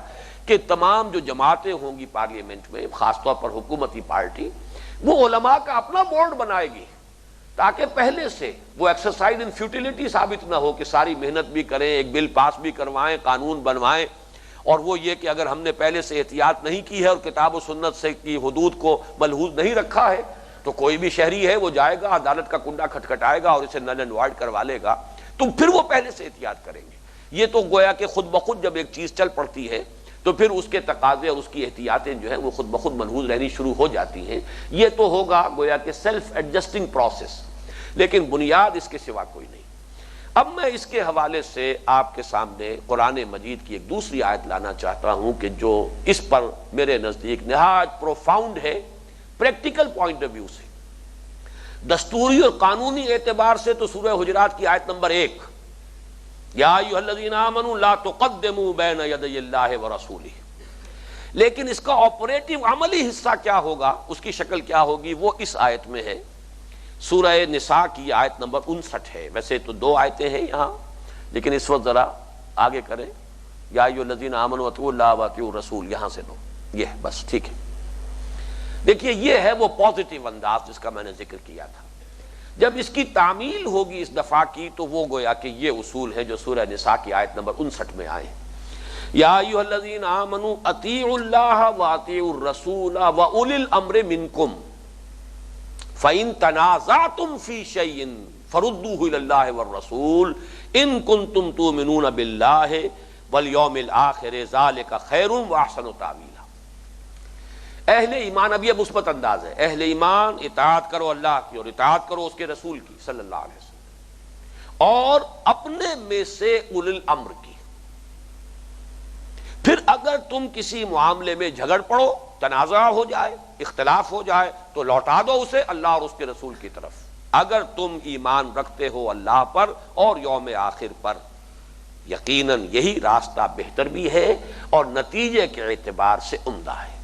کہ تمام جو جماعتیں ہوں گی پارلیمنٹ میں، خاص طور پر حکومتی پارٹی، وہ علماء کا اپنا بورڈ بنائے گی تاکہ پہلے سے وہ ایکسرسائز ان فیوٹیلیٹی ثابت نہ ہو کہ ساری محنت بھی کریں، ایک بل پاس بھی کروائیں، قانون بنوائیں، اور وہ یہ کہ اگر ہم نے پہلے سے احتیاط نہیں کی ہے اور کتاب و سنت سے کی حدود کو ملحوظ نہیں رکھا ہے تو کوئی بھی شہری ہے وہ جائے گا عدالت کا کنڈا کھٹکھٹائے گا اور اسے نل اینڈ وائڈ کروا لے گا، تو پھر وہ پہلے سے احتیاط کریں گے۔ یہ تو گویا کہ خود بخود جب ایک چیز چل پڑتی ہے تو پھر اس کے تقاضے اور اس کی احتیاطیں جو ہیں وہ خود بخود ملحوظ رہنی شروع ہو جاتی ہیں، یہ تو ہوگا گویا کہ سیلف ایڈجسٹنگ پروسیس، لیکن بنیاد اس کے سوا کوئی نہیں۔ اب میں اس کے حوالے سے آپ کے سامنے قرآن مجید کی ایک دوسری آیت لانا چاہتا ہوں کہ جو اس پر میرے نزدیک نہایت پروفاؤنڈ ہے پریکٹیکل پوائنٹ آف ویو سے، دستوری اور قانونی اعتبار سے تو سورہ حجرات کی آیت نمبر 1، یا ایھا الذین آمنوا لا تقدموا بین یدی اللہ ورسولہ، لیکن اس کا آپریٹو عملی حصہ کیا ہوگا، اس کی شکل کیا ہوگی، وہ اس آیت میں ہے۔ سورہ نساء کی آیت نمبر 59 ہے، ویسے تو 2 آیتیں ہیں یہاں، لیکن اس وقت ذرا آگے کریں، یا ایھا الذین آمنوا اطیعوا اللہ واطیعوا الرسول، یہاں سے لو، یہ بس ٹھیک ہے۔ دیکھیے یہ ہے وہ پازیٹیو انداز جس کا میں نے ذکر کیا تھا۔ جب اس کی تعمیل ہوگی اس دفعہ کی تو وہ گویا کہ یہ اصول ہے جو سورہ نساء کی آیت نمبر 59 میں آئے، یا ایھا الذین آمنوا اطیعوا اللہ واطیعوا الرسول واولی الامر منکم فَإِن تَنَازَعْتُمْ فِي شَيْءٍ فَرُدُّوهُ إِلَى اللَّهِ وَالرَّسُولِ إِن كُنتُمْ تُؤْمِنُونَ بِاللَّهِ وَالْيَوْمِ الْآخِرِ ذَلِكَ خَيْرٌ وَأَحْسَنُ تَأْوِيلًا۔ اہل ایمان، اب یہ مثبت انداز ہے، اہل ایمان اطاعت کرو اللہ کی اور اطاعت کرو اس کے رسول کی صلی اللہ علیہ وسلم، اور اپنے میں سے اولی الامر کی۔ پھر اگر تم کسی معاملے میں جھگڑ پڑو، تنازع ہو جائے، اختلاف ہو جائے، تو لوٹا دو اسے اللہ اور اس کے رسول کی طرف، اگر تم ایمان رکھتے ہو اللہ پر اور یوم آخر پر، یقیناً یہی راستہ بہتر بھی ہے اور نتیجے کے اعتبار سے عمدہ ہے۔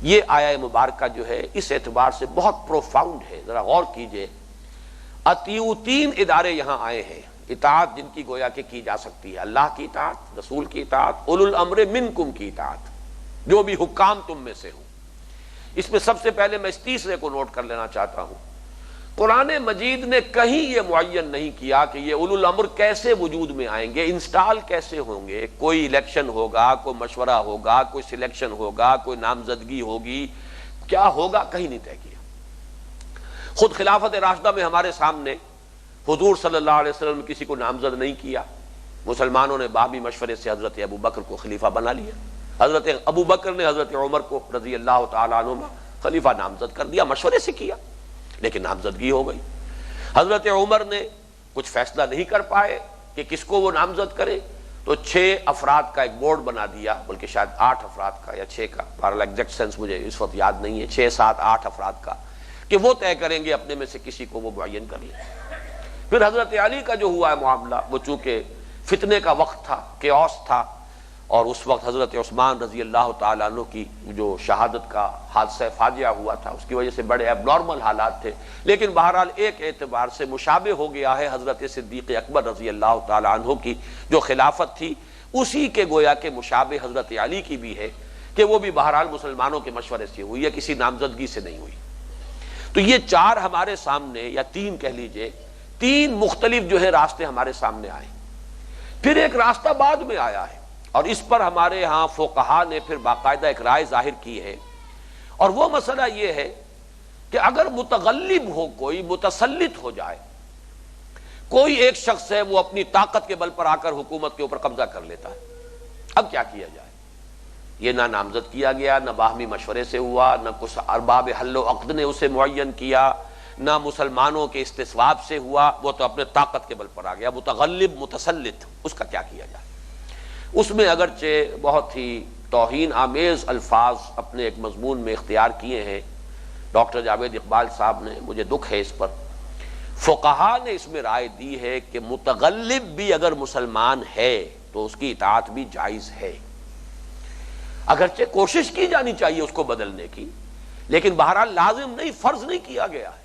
یہ آیہ مبارکہ جو ہے اس اعتبار سے بہت پروفاؤنڈ ہے، ذرا غور کیجئے۔ اطیعوا 3 ادارے یہاں آئے ہیں، اطاعت جن کی گویا کہ کی جا سکتی ہے، اللہ کی اطاعت، رسول کی اطاعت، اولو الامر منکم کی اطاعت، جو بھی حکام تم میں سے ہوں۔ اس میں سب سے پہلے میں اس تیسرے کو نوٹ کر لینا چاہتا ہوں۔ قرآن مجید نے کہیں یہ معین نہیں کیا کہ یہ اولو الامر کیسے وجود میں آئیں گے، انسٹال کیسے ہوں گے، کوئی الیکشن ہوگا، کوئی مشورہ ہوگا، کوئی سلیکشن ہوگا، کوئی نامزدگی ہوگی، کیا ہوگا کہیں نہیں طے کیا۔ خود خلافت راشدہ میں ہمارے سامنے حضور صلی اللہ علیہ وسلم نے کسی کو نامزد نہیں کیا، مسلمانوں نے باہمی مشورے سے حضرت ابو بکر کو خلیفہ بنا لیا، حضرت ابو بکر نے حضرت عمر کو رضی اللہ تعالیٰ عنہما خلیفہ نامزد کر دیا، مشورے سے کیا لیکن نامزدگی ہو گئی۔ حضرت عمر نے کچھ فیصلہ نہیں کر پائے کہ کس کو وہ نامزد کرے، تو 6 افراد کا ایک بورڈ بنا دیا، بلکہ شاید 8 افراد کا یا 6 کا، بہرحال ایگزیکٹ سینس مجھے اس وقت یاد نہیں ہے، 6 7 8 افراد کا، کہ وہ طے کریں گے اپنے میں سے کسی کو وہ معین کر لیں۔ پھر حضرت علی کا جو ہوا ہے معاملہ، وہ چونکہ فتنے کا وقت تھا، کیوس تھا، اور اس وقت حضرت عثمان رضی اللہ تعالیٰ عنہ کی جو شہادت کا حادثہ فاجعہ ہوا تھا، اس کی وجہ سے بڑے اب نارمل حالات تھے، لیکن بہرحال ایک اعتبار سے مشابہ ہو گیا ہے حضرت صدیق اکبر رضی اللہ تعالیٰ عنہ کی جو خلافت تھی، اسی کے گویا کہ مشابہ حضرت علی کی بھی ہے کہ وہ بھی بہرحال مسلمانوں کے مشورے سے ہوئی ہے، کسی نامزدگی سے نہیں ہوئی۔ تو یہ 4 ہمارے سامنے، یا 3 کہہ لیجئے، 3 مختلف جو ہے راستے ہمارے سامنے آئے۔ پھر ایک راستہ بعد میں آیا ہے، اور اس پر ہمارے ہاں فقہا نے پھر باقاعدہ ایک رائے ظاہر کی ہے، اور وہ مسئلہ یہ ہے کہ اگر متغلب ہو، کوئی متسلط ہو جائے، کوئی ایک شخص ہے وہ اپنی طاقت کے بل پر آ کر حکومت کے اوپر قبضہ کر لیتا ہے، اب کیا کیا جائے؟ یہ نہ نامزد کیا گیا، نہ باہمی مشورے سے ہوا، نہ کچھ ارباب حل و عقد نے اسے معین کیا، نہ مسلمانوں کے استصواب سے ہوا، وہ تو اپنے طاقت کے بل پر آ گیا، متغلب متسلط، اس کا کیا کیا جائے؟ اس میں اگرچہ بہت ہی توہین آمیز الفاظ اپنے ایک مضمون میں اختیار کیے ہیں ڈاکٹر جاوید اقبال صاحب نے، مجھے دکھ ہے اس پر۔ فقہا نے اس میں رائے دی ہے کہ متغلب بھی اگر مسلمان ہے تو اس کی اطاعت بھی جائز ہے، اگرچہ کوشش کی جانی چاہیے اس کو بدلنے کی، لیکن بہرحال لازم نہیں، فرض نہیں کیا گیا ہے،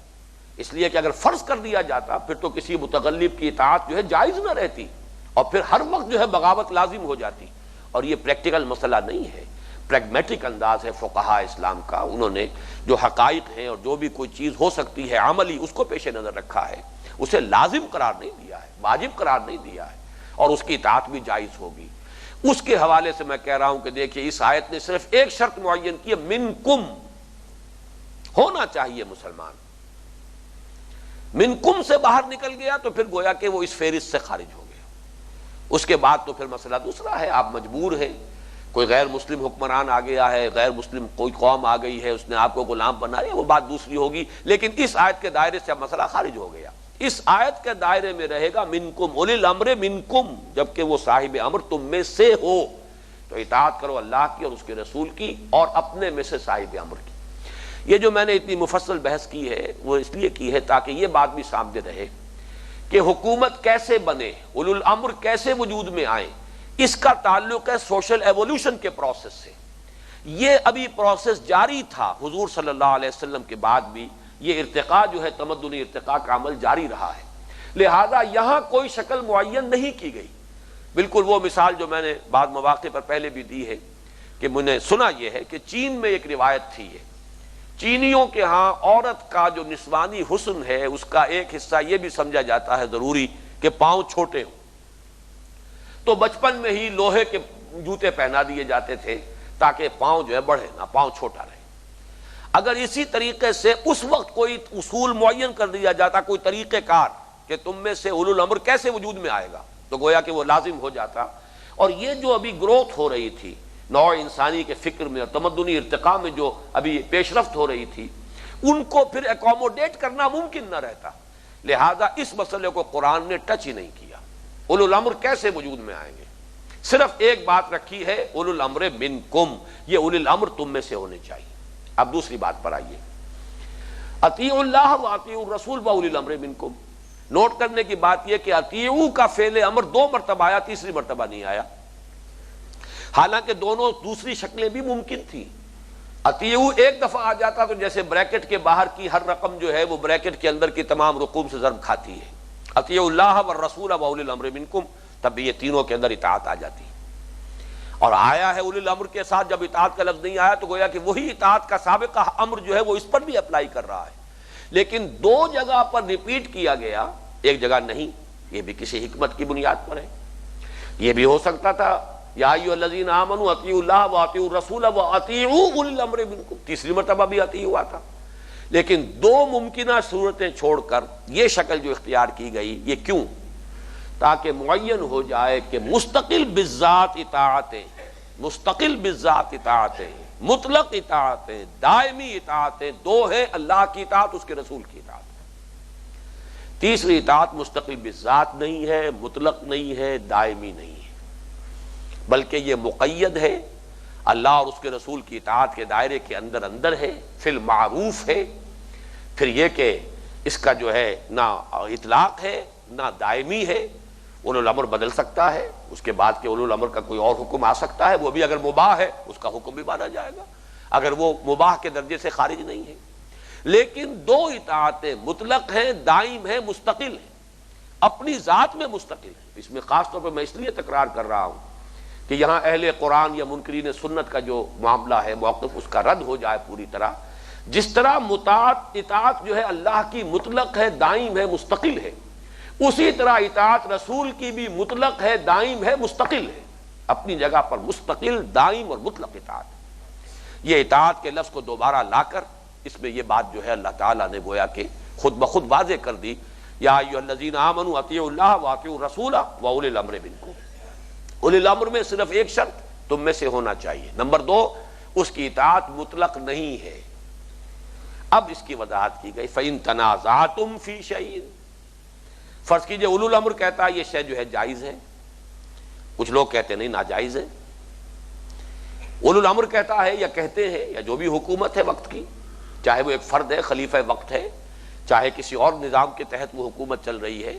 اس لیے کہ اگر فرض کر دیا جاتا پھر تو کسی متغلب کی اطاعت جو ہے جائز نہ رہتی، اور پھر ہر وقت جو ہے بغاوت لازم ہو جاتی، اور یہ پریکٹیکل مسئلہ نہیں ہے، پریگمیٹک انداز ہے فقہا اسلام کا، انہوں نے جو حقائق ہیں اور جو بھی کوئی چیز ہو سکتی ہے عملی، اس کو پیش نظر رکھا ہے، اسے لازم قرار نہیں دیا ہے، واجب قرار نہیں دیا ہے، اور اس کی اطاعت بھی جائز ہوگی۔ اس کے حوالے سے میں کہہ رہا ہوں کہ دیکھیے اس آیت نے صرف ایک شرط معین کی ہے، منکم، ہونا چاہیے مسلمان، منکم سے باہر نکل گیا تو پھر گویا کہ وہ اس فہرست سے خارج ہو گیا۔ اس کے بعد تو پھر مسئلہ دوسرا ہے، آپ مجبور ہیں، کوئی غیر مسلم حکمران آ گیا ہے، غیر مسلم کوئی قوم آ گئی ہے، اس نے آپ کو غلام بنا لیا، وہ بات دوسری ہوگی، لیکن اس آیت کے دائرے سے اب مسئلہ خارج ہو گیا۔ اس آیت کے دائرے میں رہے گا منکم، اولی الامر منکم، جبکہ وہ صاحب امر تم میں سے ہو تو اطاعت کرو اللہ کی اور اس کے رسول کی، اور اپنے میں سے صاحب امر کی۔ یہ جو میں نے اتنی مفصل بحث کی ہے وہ اس لیے کی ہے تاکہ یہ بات بھی سامنے رہے کہ حکومت کیسے بنے، اولو الامر کیسے وجود میں آئیں، اس کا تعلق ہے سوشل ایوولوشن کے پروسیس سے۔ یہ ابھی پروسیس جاری تھا حضور صلی اللہ علیہ وسلم کے بعد بھی، یہ ارتقاء جو ہے تمدنی ارتقاء کا عمل جاری رہا ہے، لہذا یہاں کوئی شکل معین نہیں کی گئی۔ بالکل وہ مثال جو میں نے بعض مواقع پر پہلے بھی دی ہے کہ میں نے سنا یہ ہے کہ چین میں ایک روایت تھی، ہے چینیوں کے ہاں عورت کا جو نسوانی حسن ہے اس کا ایک حصہ یہ بھی سمجھا جاتا ہے ضروری کہ پاؤں چھوٹے ہوں، تو بچپن میں ہی لوہے کے جوتے پہنا دیے جاتے تھے تاکہ پاؤں جو ہے بڑھے نہ، پاؤں چھوٹا رہے۔ اگر اسی طریقے سے اس وقت کوئی اصول معین کر دیا جاتا، کوئی طریقہ کار کہ تم میں سے اولو الامر کیسے وجود میں آئے گا، تو گویا کہ وہ لازم ہو جاتا۔ اور یہ جو ابھی گروتھ ہو رہی تھی نوع انسانی کے فکر میں اور تمدنی ارتقاء میں جو ابھی پیش رفت ہو رہی تھی، ان کو پھر اکوموڈیٹ کرنا ممکن نہ رہتا، لہذا اس مسئلے کو قرآن نے ٹچ ہی نہیں کیا۔ اولو الامر کیسے وجود میں آئیں گے، صرف ایک بات رکھی ہے، اولو الامر منکم، یہ اولی الامر تم میں سے ہونے چاہیے۔ اب دوسری بات پر آئیے، اطیعوا اللہ و اطیعوا الرسول و اولی الامر منکم۔ نوٹ کرنے کی بات یہ کہ اطیعوا کا فعل امر 2 مرتبہ آیا، تیسری مرتبہ نہیں آیا، حالانکہ دونوں دوسری شکلیں بھی ممکن تھی۔ اطیعوا ایک دفعہ آ جاتا تو جیسے بریکٹ کے باہر کی ہر رقم جو ہے وہ بریکٹ کے اندر کی تمام رقوم سے ضرب کھاتی ہے، اطیعوا اللہ والرسول و اولی الامر منکم، تب یہ تینوں کے اندر اطاعت آ جاتی ہے۔ اور آیا ہے اولی الامر کے ساتھ، جب اطاعت کا لفظ نہیں آیا تو گویا کہ وہی اطاعت کا سابقہ امر جو ہے وہ اس پر بھی اپلائی کر رہا ہے لیکن دو جگہ پر ریپیٹ کیا گیا، ایک جگہ نہیں، یہ بھی کسی حکمت کی بنیاد پر ہے۔ یہ بھی ہو سکتا تھا یا ایھا الذین آمنوا اطیعوا اللہ واطیعوا الرسول واطیعوا اولی الامر منکم، تیسری مرتبہ بھی اطیع ہوا تھا۔ لیکن دو ممکنہ صورتیں چھوڑ کر یہ شکل جو اختیار کی گئی، یہ کیوں؟ تاکہ معین ہو جائے کہ مستقل بالذات اطاعتیں، مستقل بالذات اطاعتیں، مطلق اطاعتیں، دائمی اطاعتیں دو ہیں، اللہ کی اطاعت، اس کے رسول کی اطاعت۔ تیسری اطاعت مستقل بالذات نہیں ہے، مطلق نہیں ہے، دائمی نہیں ہے، بلکہ یہ مقید ہے، اللہ اور اس کے رسول کی اطاعت کے دائرے کے اندر اندر ہے، فی المعروف ہے۔ پھر یہ کہ اس کا جو ہے نہ اطلاق ہے نہ دائمی ہے، اولو الامر بدل سکتا ہے، اس کے بعد کے اولو الامر کا کوئی اور حکم آ سکتا ہے، وہ بھی اگر مباح ہے اس کا حکم بھی مانا جائے گا اگر وہ مباح کے درجے سے خارج نہیں ہے۔ لیکن دو اطاعتیں مطلق ہیں، دائم ہیں، مستقل ہیں، اپنی ذات میں مستقل ہیں۔ اس میں خاص طور پر میں اس لیے تکرار کر رہا ہوں کہ یہاں اہل قرآن یا منکرین سنت کا جو معاملہ ہے، موقف، اس کا رد ہو جائے پوری طرح۔ جس طرح اطاعت جو ہے اللہ کی مطلق ہے، دائم ہے، مستقل ہے، اسی طرح اطاعت رسول کی بھی مطلق ہے، دائم ہے، مستقل ہے، اپنی جگہ پر مستقل، دائم اور مطلق اطاعت۔ یہ اطاعت کے لفظ کو دوبارہ لا کر اس میں یہ بات جو ہے اللہ تعالیٰ نے گویا کہ خود بخود واضح کر دی، یا ایھا الذین آمنوا اطیعوا اللہ واطیعوا الرسول واولی الامر منکم۔ اولی الامر میں صرف ایک شرط تم میں سے ہونا چاہیے، نمبر دو اس کی اطاعت مطلق نہیں ہے۔ اب اس کی وضاحت کی گئی، فَإِن تَنَازَعْتُمْ فِي شَيْءٍ، فرض کیجئے اولو الامر کہتا ہے یہ شے جو ہے جائز ہے، کچھ لوگ کہتے ہیں نہیں ناجائز ہے۔ اولو الامر کہتا ہے یا کہتے ہیں یا جو بھی حکومت ہے وقت کی، چاہے وہ ایک فرد ہے، خلیفہ وقت ہے، چاہے کسی اور نظام کے تحت وہ حکومت چل رہی ہے،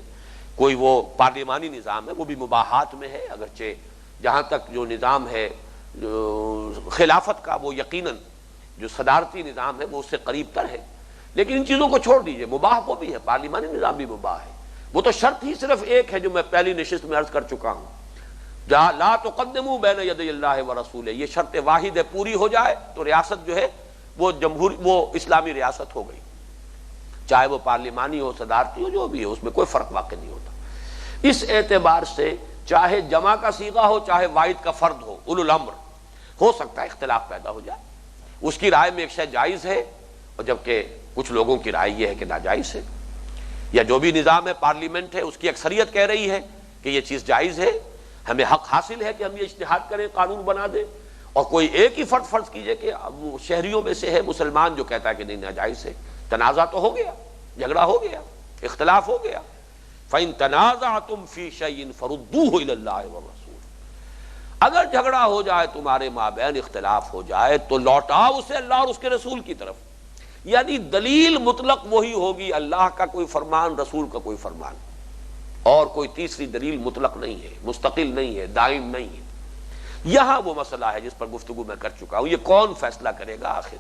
کوئی وہ پارلیمانی نظام ہے، وہ بھی مباحات میں ہے، اگرچہ جہاں تک جو نظام ہے جو خلافت کا وہ یقیناً جو صدارتی نظام ہے وہ اس سے قریب تر ہے، لیکن ان چیزوں کو چھوڑ دیجئے، مباح وہ بھی ہے، پارلیمانی نظام بھی مباح ہے۔ وہ تو شرط ہی صرف ایک ہے جو میں پہلی نشست میں عرض کر چکا ہوں، لا تقدموا بین یدی اللہ ورسولہ، یہ شرط واحد ہے، پوری ہو جائے تو ریاست جو ہے وہ اسلامی ریاست ہو گئی، چاہے وہ پارلیمانی ہو، صدارتی ہو، جو بھی ہو، اس میں کوئی فرق واقع نہیں ہوتا۔ اس اعتبار سے چاہے جمع کا صیغہ ہو چاہے واحد کا فرد ہو، اولو الامر، ہو سکتا ہے اختلاف پیدا ہو جائے، اس کی رائے میں ایک شے جائز ہے اور جبکہ کچھ لوگوں کی رائے یہ ہے کہ ناجائز ہے، یا جو بھی نظام ہے پارلیمنٹ ہے اس کی اکثریت کہہ رہی ہے کہ یہ چیز جائز ہے، ہمیں حق حاصل ہے کہ ہم یہ اجتہاد کریں، قانون بنا دیں، اور کوئی ایک ہی فرض کیجئے کہ وہ شہریوں میں سے ہے مسلمان جو کہتا ہے کہ نہیں ناجائز ہے، تنازع تو ہو گیا، جھگڑا ہو گیا، اختلاف ہو گیا۔ فَإِن تَنَازَعْتُمْ فِي شَيْءٍ فَرُدُّوهُ إِلَى اللَّهِ وَالرَّسُولِ، اگر جھگڑا ہو جائے تمہارے مابین، اختلاف ہو جائے تو لوٹاؤ اسے اللہ اور اس کے رسول کی طرف، یعنی دلیل مطلق وہی ہوگی، اللہ کا کوئی فرمان، رسول کا کوئی فرمان، اور کوئی تیسری دلیل مطلق نہیں ہے، مستقل نہیں ہے، دائم نہیں ہے۔ یہاں وہ مسئلہ ہے جس پر گفتگو میں کر چکا ہوں، یہ کون فیصلہ کرے گا آخر؟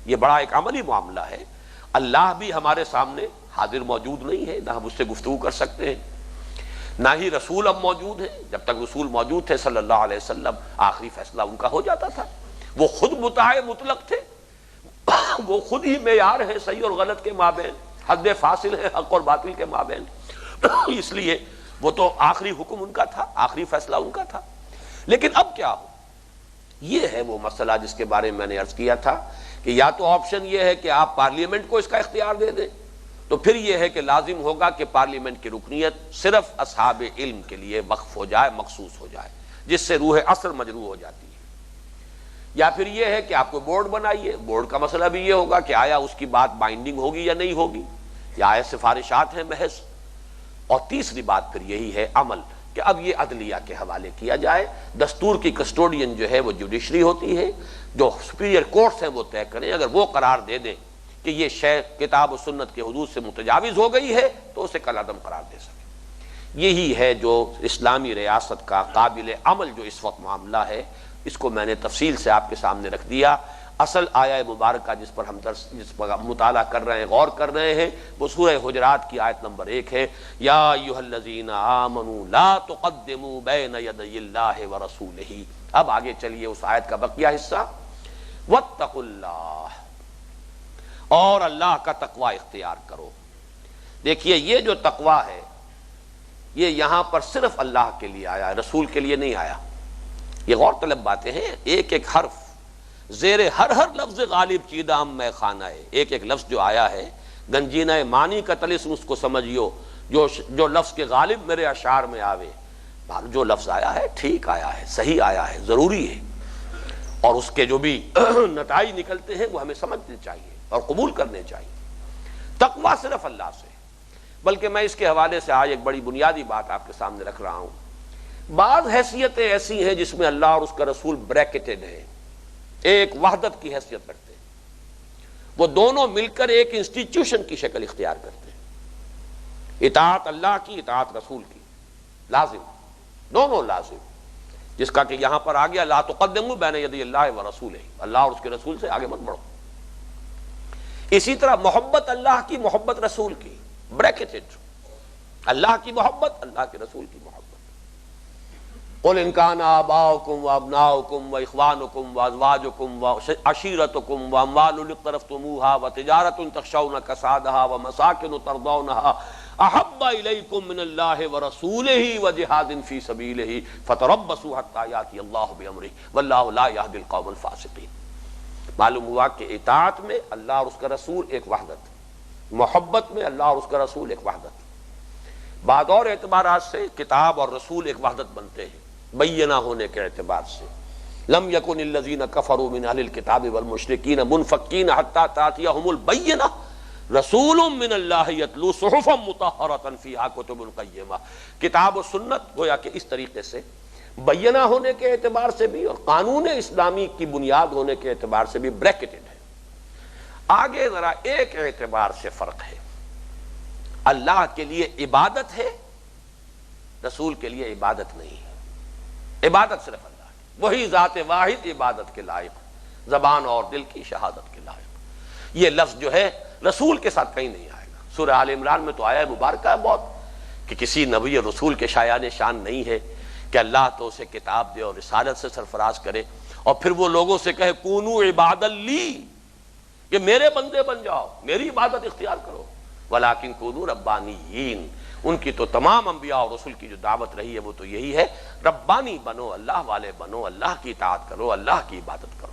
یہ بڑا ایک عملی معاملہ ہے، اللہ بھی ہمارے سامنے حاضر موجود نہیں ہے، نہ ہم اس سے گفتگو کر سکتے ہیں، نہ ہی رسول اب موجود ہیں۔ جب تک رسول موجود تھے صلی اللہ علیہ وسلم، آخری فیصلہ ان کا ہو جاتا تھا، وہ خود مطاع مطلق تھے، وہ خود ہی معیار ہے صحیح اور غلط کے مابین، حد فاصل ہے حق اور باطل کے مابین، اس لیے وہ تو آخری حکم ان کا تھا، آخری فیصلہ ان کا تھا۔ لیکن اب کیا ہو، یہ ہے وہ مسئلہ جس کے بارے میں میں نے عرض کیا تھا کہ یا تو آپشن یہ ہے کہ آپ پارلیمنٹ کو اس کا اختیار دے دیں، تو پھر یہ ہے کہ لازم ہوگا کہ پارلیمنٹ کی رکنیت صرف اصحاب علم کے لیے وقف ہو جائے، مخصوص ہو جائے، جس سے روح اصل مجروح ہو جاتی ہے۔ یا پھر یہ ہے کہ آپ کو بورڈ بنائیے، بورڈ کا مسئلہ بھی یہ ہوگا کہ آیا اس کی بات بائنڈنگ ہوگی یا نہیں ہوگی، یا آیا سفارشات ہیں محض۔ اور تیسری بات پھر یہی ہے عمل، کہ اب یہ عدلیہ کے حوالے کیا جائے، دستور کی کسٹوڈین جو ہے وہ جوڈیشری ہوتی ہے، جو سپیریئر کورٹس ہیں وہ طے کریں، اگر وہ قرار دے دیں کہ یہ شے کتاب و سنت کے حدود سے متجاوز ہو گئی ہے تو اسے کالعدم قرار دے سکے۔ یہی ہے جو اسلامی ریاست کا قابل عمل جو اس وقت معاملہ ہے، اس کو میں نے تفصیل سے آپ کے سامنے رکھ دیا۔ اصل آیہ مبارکہ جس پر ہم جس پر مطالعہ کر رہے ہیں، غور کر رہے ہیں، وہ سورہ حجرات کی آیت نمبر 1 ہے، یا ایھا الذین آمنوا لا تقدموا بین یدی اللہ ورسولہ۔ اب آگے چلیے اس آیت کا بقیہ حصہ، واتقوا اللہ، اور اللہ کا تقوی اختیار کرو۔ دیکھیے یہ جو تقوی ہے یہ یہاں پر صرف اللہ کے لیے آیا ہے، رسول کے لیے نہیں آیا۔ یہ غور طلب باتیں ہیں، ایک ایک حرف زیر ہر لفظ غالب چیدام میں خانہ ہے، ایک ایک لفظ جو آیا ہے گنجینہ معنی کا طلسم اس کو سمجھیو، جو لفظ کے غالب میرے اشعار میں آوے، جو لفظ آیا ہے ٹھیک آیا ہے، صحیح آیا ہے، ضروری ہے، اور اس کے جو بھی نتائج نکلتے ہیں وہ ہمیں سمجھنے چاہیے اور قبول کرنے چاہیے۔ تقویٰ صرف اللہ سے، بلکہ میں اس کے حوالے سے آج ایک بڑی بنیادی بات آپ کے سامنے رکھ رہا ہوں۔ بعض حیثیتیں ایسی ہیں جس میں اللہ اور اس کا رسول بریکٹڈ ہیں، ایک وحدت کی حیثیت رکھتے ہیں، وہ دونوں مل کر ایک انسٹیٹیوشن کی شکل اختیار کرتے ہیں۔ اطاعت اللہ کی، اطاعت رسول کی، لازم، دونوں لازم، جس کا کہ یہاں پر آ گیا لا تقدموا بین یدی اللہ و رسولہ، اللہ اور اس کے رسول سے آگے مت بڑھو۔ اسی طرح محبت اللہ کی، محبت رسول کی، بریکٹڈ، اللہ کی محبت، اللہ کے رسول کی محبت۔ قل ان کان آباؤکم وابناؤکم واخوانکم وازواجکم وعشیرتکم واموال اقترفتموها وتجارۃ تخشون کسادها ومساکن ترضونها احب الیکم من اللہ ورسولہ وجہاد فی سبیلہ فتربصوا حتی یاتی اللہ بامرہ واللہ لا یہدی القوم الفاسقین۔ معلوم ہوا کہ اطاعت میں اللہ اور اس کا رسول ایک وحدت، محبت میں اللہ اور اس کا رسول ایک وحدت۔ بعض اور اعتبارات سے کتاب اور رسول ایک وحدت بنتے ہیں، بینہ ہونے کے اعتبار سے۔ لم یکن الذین کفروا من اہل الکتاب والمشرکین منفکین حتی تأتیہم البینہ رسول من اللہ یتلو صحفا مطہرۃ فیہا کتب قیمہ۔ کتاب و سنت گویا کہ اس طریقے سے بینہ ہونے کے اعتبار سے بھی اور قانون اسلامی کی بنیاد ہونے کے اعتبار سے بھی بریکٹڈ ہے۔ آگے ذرا ایک اعتبار سے فرق ہے، اللہ کے لیے عبادت ہے، رسول کے لیے عبادت نہیں ہے۔ عبادت صرف اللہ کی، وہی ذات واحد عبادت کے لائق، زبان اور دل کی شہادت کے لائق۔ یہ لفظ جو ہے رسول کے ساتھ کہیں نہیں آئے گا۔ سورہ آل عمران میں تو آیا مبارکہ ہے بہت کہ کسی نبی اور رسول کے شایان شان نہیں ہے کہ اللہ تو اسے کتاب دے اور رسالت سے سرفراز کرے اور پھر وہ لوگوں سے کہے کونو عبادا لی، کہ میرے بندے بن جاؤ، میری عبادت اختیار کرو، ولیکن کونو ربانیین۔ ان کی تو تمام انبیاء اور رسول کی جو دعوت رہی ہے وہ تو یہی ہے، ربانی بنو، اللہ والے بنو، اللہ کی اطاعت کرو، اللہ کی عبادت کرو۔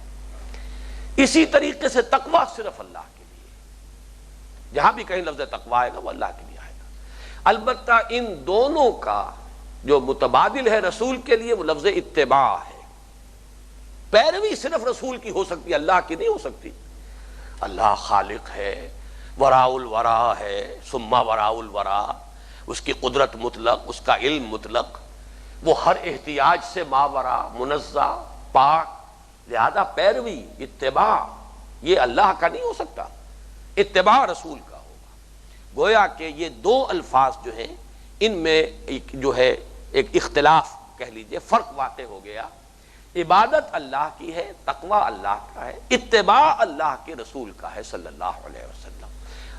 اسی طریقے سے تقویٰ صرف اللہ کے لیے، جہاں بھی کہیں لفظ تقویٰ آئے گا وہ اللہ کے لیے آئے گا۔ البتہ ان دونوں کا جو متبادل ہے رسول کے لیے وہ لفظ اتباع ہے۔ پیروی صرف رسول کی ہو سکتی ہے، اللہ کی نہیں ہو سکتی۔ اللہ خالق ہے، وراء الورا ہے، ثم وراء الورا، اس کی قدرت مطلق، اس کا علم مطلق، وہ ہر احتیاج سے ماورا، منزہ، پاک، لہذا پیروی، اتباع یہ اللہ کا نہیں ہو سکتا، اتباع رسول کا ہوگا۔ گویا کہ یہ دو الفاظ جو ہیں ان میں جو ہے ایک اختلاف کہہ لیجئے، فرق واقع ہو گیا۔ عبادت اللہ کی ہے، تقویٰ اللہ کا ہے، اتباع اللہ کے رسول کا ہے صلی اللہ علیہ وسلم۔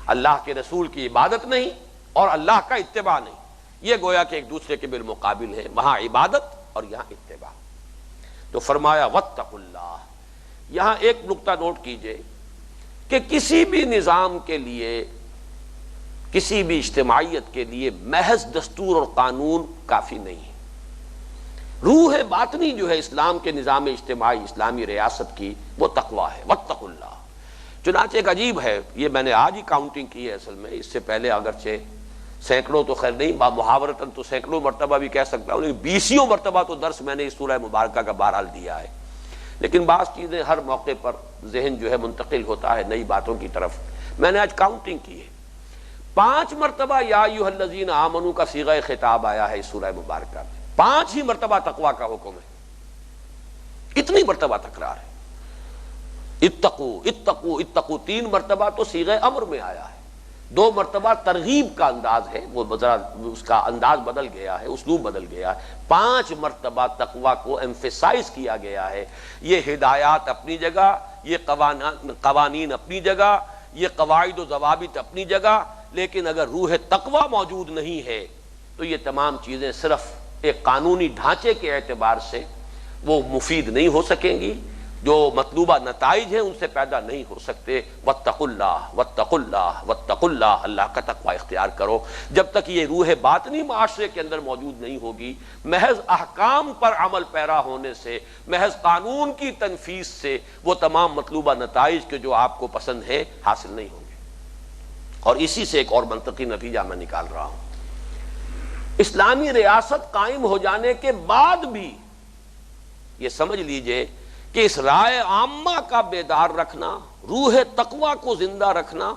اللہ کے رسول کی عبادت نہیں اور اللہ کا اتباع نہیں، یہ گویا کہ ایک دوسرے کے بالمقابل ہے، وہاں عبادت اور یہاں اتباع۔ تو فرمایا واتقوا اللہ۔ یہاں ایک نقطہ نوٹ کیجئے کہ کسی بھی نظام کے لیے، کسی بھی اجتماعیت کے لیے محض دستور اور قانون کافی نہیں ہے۔ روح باطنی جو ہے اسلام کے نظام اجتماعی، اسلامی ریاست کی، وہ تقویٰ ہے، واتقوا اللہ۔ چنانچہ ایک عجیب ہے، یہ میں نے آج ہی کاؤنٹنگ کی ہے، اصل میں اس سے پہلے اگرچہ سینکڑوں تو خیر نہیں، محاورتاً تو سینکڑوں مرتبہ بھی کہہ سکتا ہوں، لیکن 20 مرتبہ تو درس میں نے اس سورہ مبارکہ کا بہرحال دیا ہے، لیکن بعض چیزیں ہر موقع پر ذہن جو ہے منتقل ہوتا ہے نئی باتوں کی طرف۔ میں نے آج کاؤنٹنگ کی ہے، 5 مرتبہ یا ایھا الذین آمنوا کا صیغہ خطاب آیا ہے اس سورہ مبارکہ میں، 5 ہی مرتبہ تقویٰ کا حکم ہے، اتنی مرتبہ تکرار ہے۔ اتقو اتقو اتقو 3 مرتبہ تو صیغہ امر میں آیا ہے، 2 مرتبہ ترغیب کا انداز ہے، وہ ذرا اس کا انداز بدل گیا ہے، اسلوب بدل گیا ہے، 5 مرتبہ تقویٰ کو ایمفیسائز کیا گیا ہے۔ یہ ہدایات اپنی جگہ، یہ قوانین اپنی جگہ، یہ قواعد و ضوابط اپنی جگہ، لیکن اگر روح تقویٰ موجود نہیں ہے تو یہ تمام چیزیں صرف ایک قانونی ڈھانچے کے اعتبار سے وہ مفید نہیں ہو سکیں گی، جو مطلوبہ نتائج ہیں ان سے پیدا نہیں ہو سکتے۔ واتقوا اللہ واتقوا اللہ واتقوا اللہ، اللہ کا تقوی اختیار کرو۔ جب تک یہ روح باطنی معاشرے کے اندر موجود نہیں ہوگی، محض احکام پر عمل پیرا ہونے سے، محض قانون کی تنفیذ سے وہ تمام مطلوبہ نتائج کے جو آپ کو پسند ہیں حاصل نہیں ہوں گے۔ اور اسی سے ایک اور منطقی نتیجہ میں نکال رہا ہوں، اسلامی ریاست قائم ہو جانے کے بعد بھی یہ سمجھ لیجئے کہ اس رائے عامہ کا بیدار رکھنا، روح تقوی کو زندہ رکھنا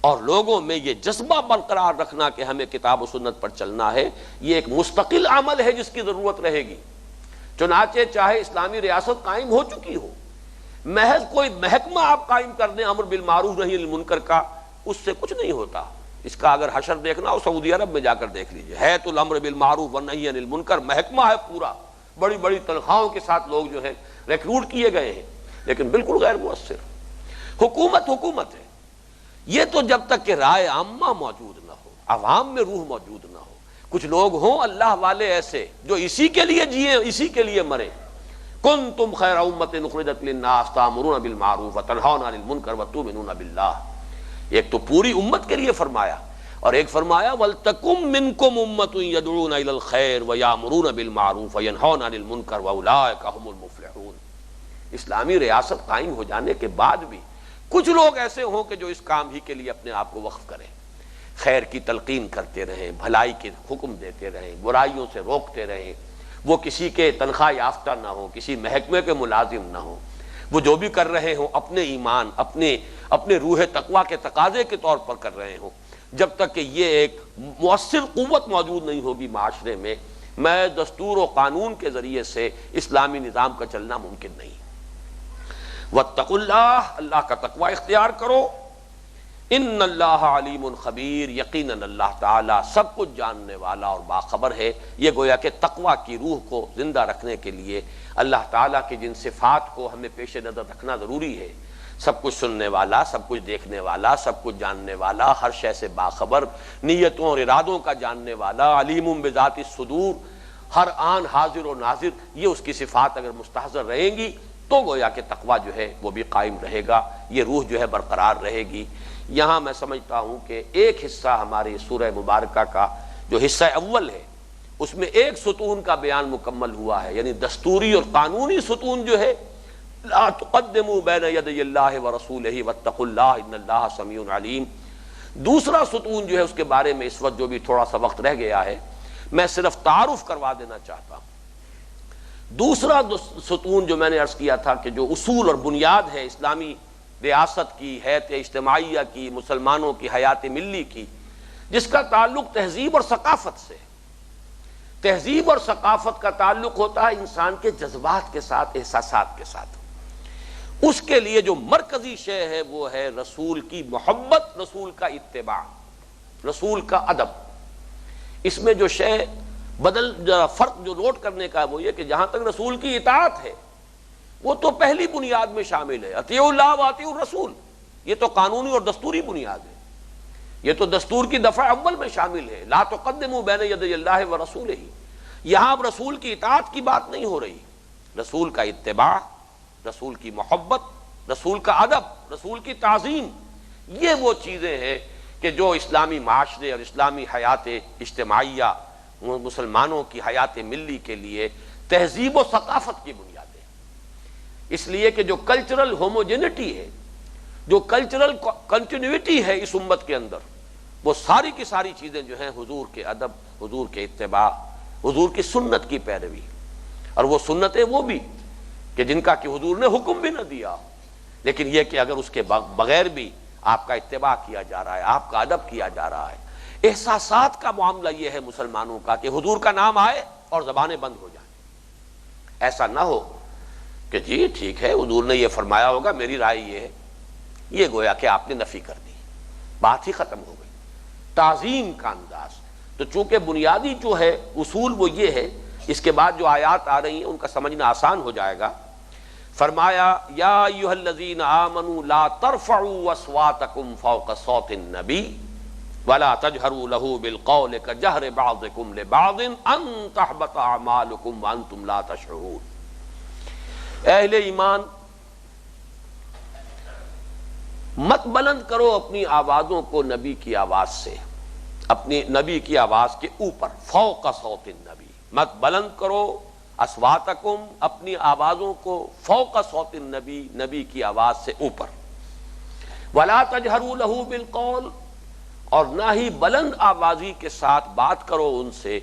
اور لوگوں میں یہ جذبہ برقرار رکھنا کہ ہمیں کتاب و سنت پر چلنا ہے، یہ ایک مستقل عمل ہے جس کی ضرورت رہے گی۔ چنانچہ چاہے اسلامی ریاست قائم ہو چکی ہو، محض کوئی محکمہ آپ قائم کر دیں امر بالمعروف نہی عن المنکر کا، اس سے کچھ نہیں ہوتا۔ اس کا اگر حشر دیکھنا ہو سعودی عرب میں جا کر دیکھ لیجئے، ہیئۃ الامر بالمعروف والنہی عن المنکر محکمہ ہے پورا، بڑی بڑی تنخواہوں کے ساتھ لوگ جو ہے ریکروٹ کیے گئے ہیں، لیکن بالکل غیر مؤثر۔ حکومت حکومت ہے، یہ تو جب تک کہ رائے عامہ موجود نہ ہو، عوام میں روح موجود نہ ہو، کچھ لوگ ہوں اللہ والے ایسے جو اسی کے لیے جئیں اسی کے لیے مریں۔ کنتم خیر امۃ اخرجت للناس تأمرون بالمعروف وتنہون عن المنکر وتؤمنون باللہ، ایک تو پوری امت کے لیے فرمایا، اور ایک فرمایا وَلْتَكُمْ مِنْكُمْ أُمَّةٌ يَدْعُونَ إِلَى الْخَيْرِ وَيَأْمُرُونَ بِالْمَعْرُوفِ وَيَنْهَوْنَ عَنِ الْمُنْكَرِ وَأُولَٰئِكَ هُمُ الْمُفْلِحُونَ۔ اسلامی ریاست قائم ہو جانے کے بعد بھی کچھ لوگ ایسے ہوں کہ جو اس کام ہی کے لیے اپنے آپ کو وقف کریں، خیر کی تلقین کرتے رہیں، بھلائی کے حکم دیتے رہیں، برائیوں سے روکتے رہیں، وہ کسی کے تنخواہ یافتہ نہ ہوں، کسی محکمے کے ملازم نہ ہوں، وہ جو بھی کر رہے ہوں اپنے ایمان، اپنے روح تقوی کے تقاضے کے طور پر کر رہے ہوں۔ جب تک کہ یہ ایک مؤثر قوت موجود نہیں ہوگی معاشرے میں دستور و قانون کے ذریعے سے اسلامی نظام کا چلنا ممکن نہیں۔ واتقوا اللہ، اللہ کا تقوی اختیار کرو۔ ان اللہ علیم خبیر، یقیناً اللہ تعالیٰ سب کچھ جاننے والا اور باخبر ہے۔ یہ گویا کہ تقوی کی روح کو زندہ رکھنے کے لیے اللہ تعالیٰ کی جن صفات کو ہمیں پیش نظر رکھنا ضروری ہے، سب کچھ سننے والا، سب کچھ دیکھنے والا، سب کچھ جاننے والا، ہر شے سے باخبر، نیتوں اور ارادوں کا جاننے والا، علیم بذات الصدور، ہر آن حاضر و ناظر، یہ اس کی صفات اگر مستحضر رہیں گی تو گویا کہ تقوی جو ہے وہ بھی قائم رہے گا، یہ روح جو ہے برقرار رہے گی۔ یہاں میں سمجھتا ہوں کہ ایک حصہ ہماری سورہ مبارکہ کا جو حصہ اول ہے اس میں ایک ستون کا بیان مکمل ہوا ہے، یعنی دستوری اور قانونی ستون جو ہے، لا تقدموا بین یدی اللہ ورسولہ واتقوا اللہ ان اللہ سمیع علیم۔ دوسرا ستون جو ہے اس کے بارے میں اس وقت جو بھی تھوڑا سا وقت رہ گیا ہے میں صرف تعارف کروا دینا چاہتا ہوں۔ دوسرا ستون جو میں نے عرض کیا تھا کہ جو اصول اور بنیاد ہے اسلامی ریاست کی، حیات اجتماعیہ کی، مسلمانوں کی حیات ملی کی، جس کا تعلق تہذیب اور ثقافت سے۔ تہذیب اور ثقافت کا تعلق ہوتا ہے انسان کے جذبات کے ساتھ، احساسات کے ساتھ۔ اس کے لیے جو مرکزی شے ہے وہ ہے رسول کی محبت، رسول کا اتباع، رسول کا ادب۔ اس میں جو شے فرق جو نوٹ کرنے کا ہے وہ یہ کہ جہاں تک رسول کی اطاعت ہے وہ تو پہلی بنیاد میں شامل ہے، اطیعوا اللہ واطیعوا الرسول، یہ تو قانونی اور دستوری بنیاد ہے، یہ تو دستور کی دفعہ اول میں شامل ہے، لا تقدموا بین یدی اللہ ورسولہ۔ یہاں اب رسول کی اطاعت کی بات نہیں ہو رہی، رسول کا اتباع، رسول کی محبت، رسول کا ادب، رسول کی تعظیم، یہ وہ چیزیں ہیں کہ جو اسلامی معاشرے اور اسلامی حیات اجتماعیہ، مسلمانوں کی حیات ملی کے لیے تہذیب و ثقافت کی بنیاد ہے۔ اس لیے کہ جو کلچرل ہوموجینٹی ہے، جو کلچرل کنٹینیوٹی ہے اس امت کے اندر، وہ ساری کی ساری چیزیں جو ہیں حضور کے ادب، حضور کے اتباع، حضور کی سنت کی پیروی، اور وہ سنتیں وہ بھی کہ جن کا کہ حضور نے حکم بھی نہ دیا، لیکن یہ کہ اگر اس کے بغیر بھی آپ کا اتباع کیا جا رہا ہے، آپ کا ادب کیا جا رہا ہے۔ احساسات کا معاملہ یہ ہے مسلمانوں کا کہ حضور کا نام آئے اور زبانیں بند ہو جائیں، ایسا نہ ہو کہ جی ٹھیک ہے حضور نے یہ فرمایا ہوگا، میری رائے یہ ہے، یہ گویا کہ آپ نے نفی کر دی، بات ہی ختم ہو گئی۔ تعظیم کا انداز تو چونکہ بنیادی جو ہے اصول وہ یہ ہے، اس کے بعد جو آیات آ رہی ہیں ان کا سمجھنا آسان ہو جائے گا۔ فرمایا یا ایھا الذین آمنوا لا ترفعوا اصواتکم فوق صوت النبی ولا تجہروا له بالقول کجہر بعضکم لبعض ان تحبط اعمالکم وانتم لا تشعرون۔ اہل ایمان مت بلند کرو اپنی آوازوں کو نبی کی آواز سے، اپنی نبی کی آواز کے اوپر، فوق صوت النبی، مت بلند کرو اصواتکم، اپنی آوازوں کو، فوق صوت النبی، نبی کی آواز سے اوپر، ولا تجہروا لہ بالقول، اور نہ ہی بلند آوازی کے ساتھ بات کرو ان سے،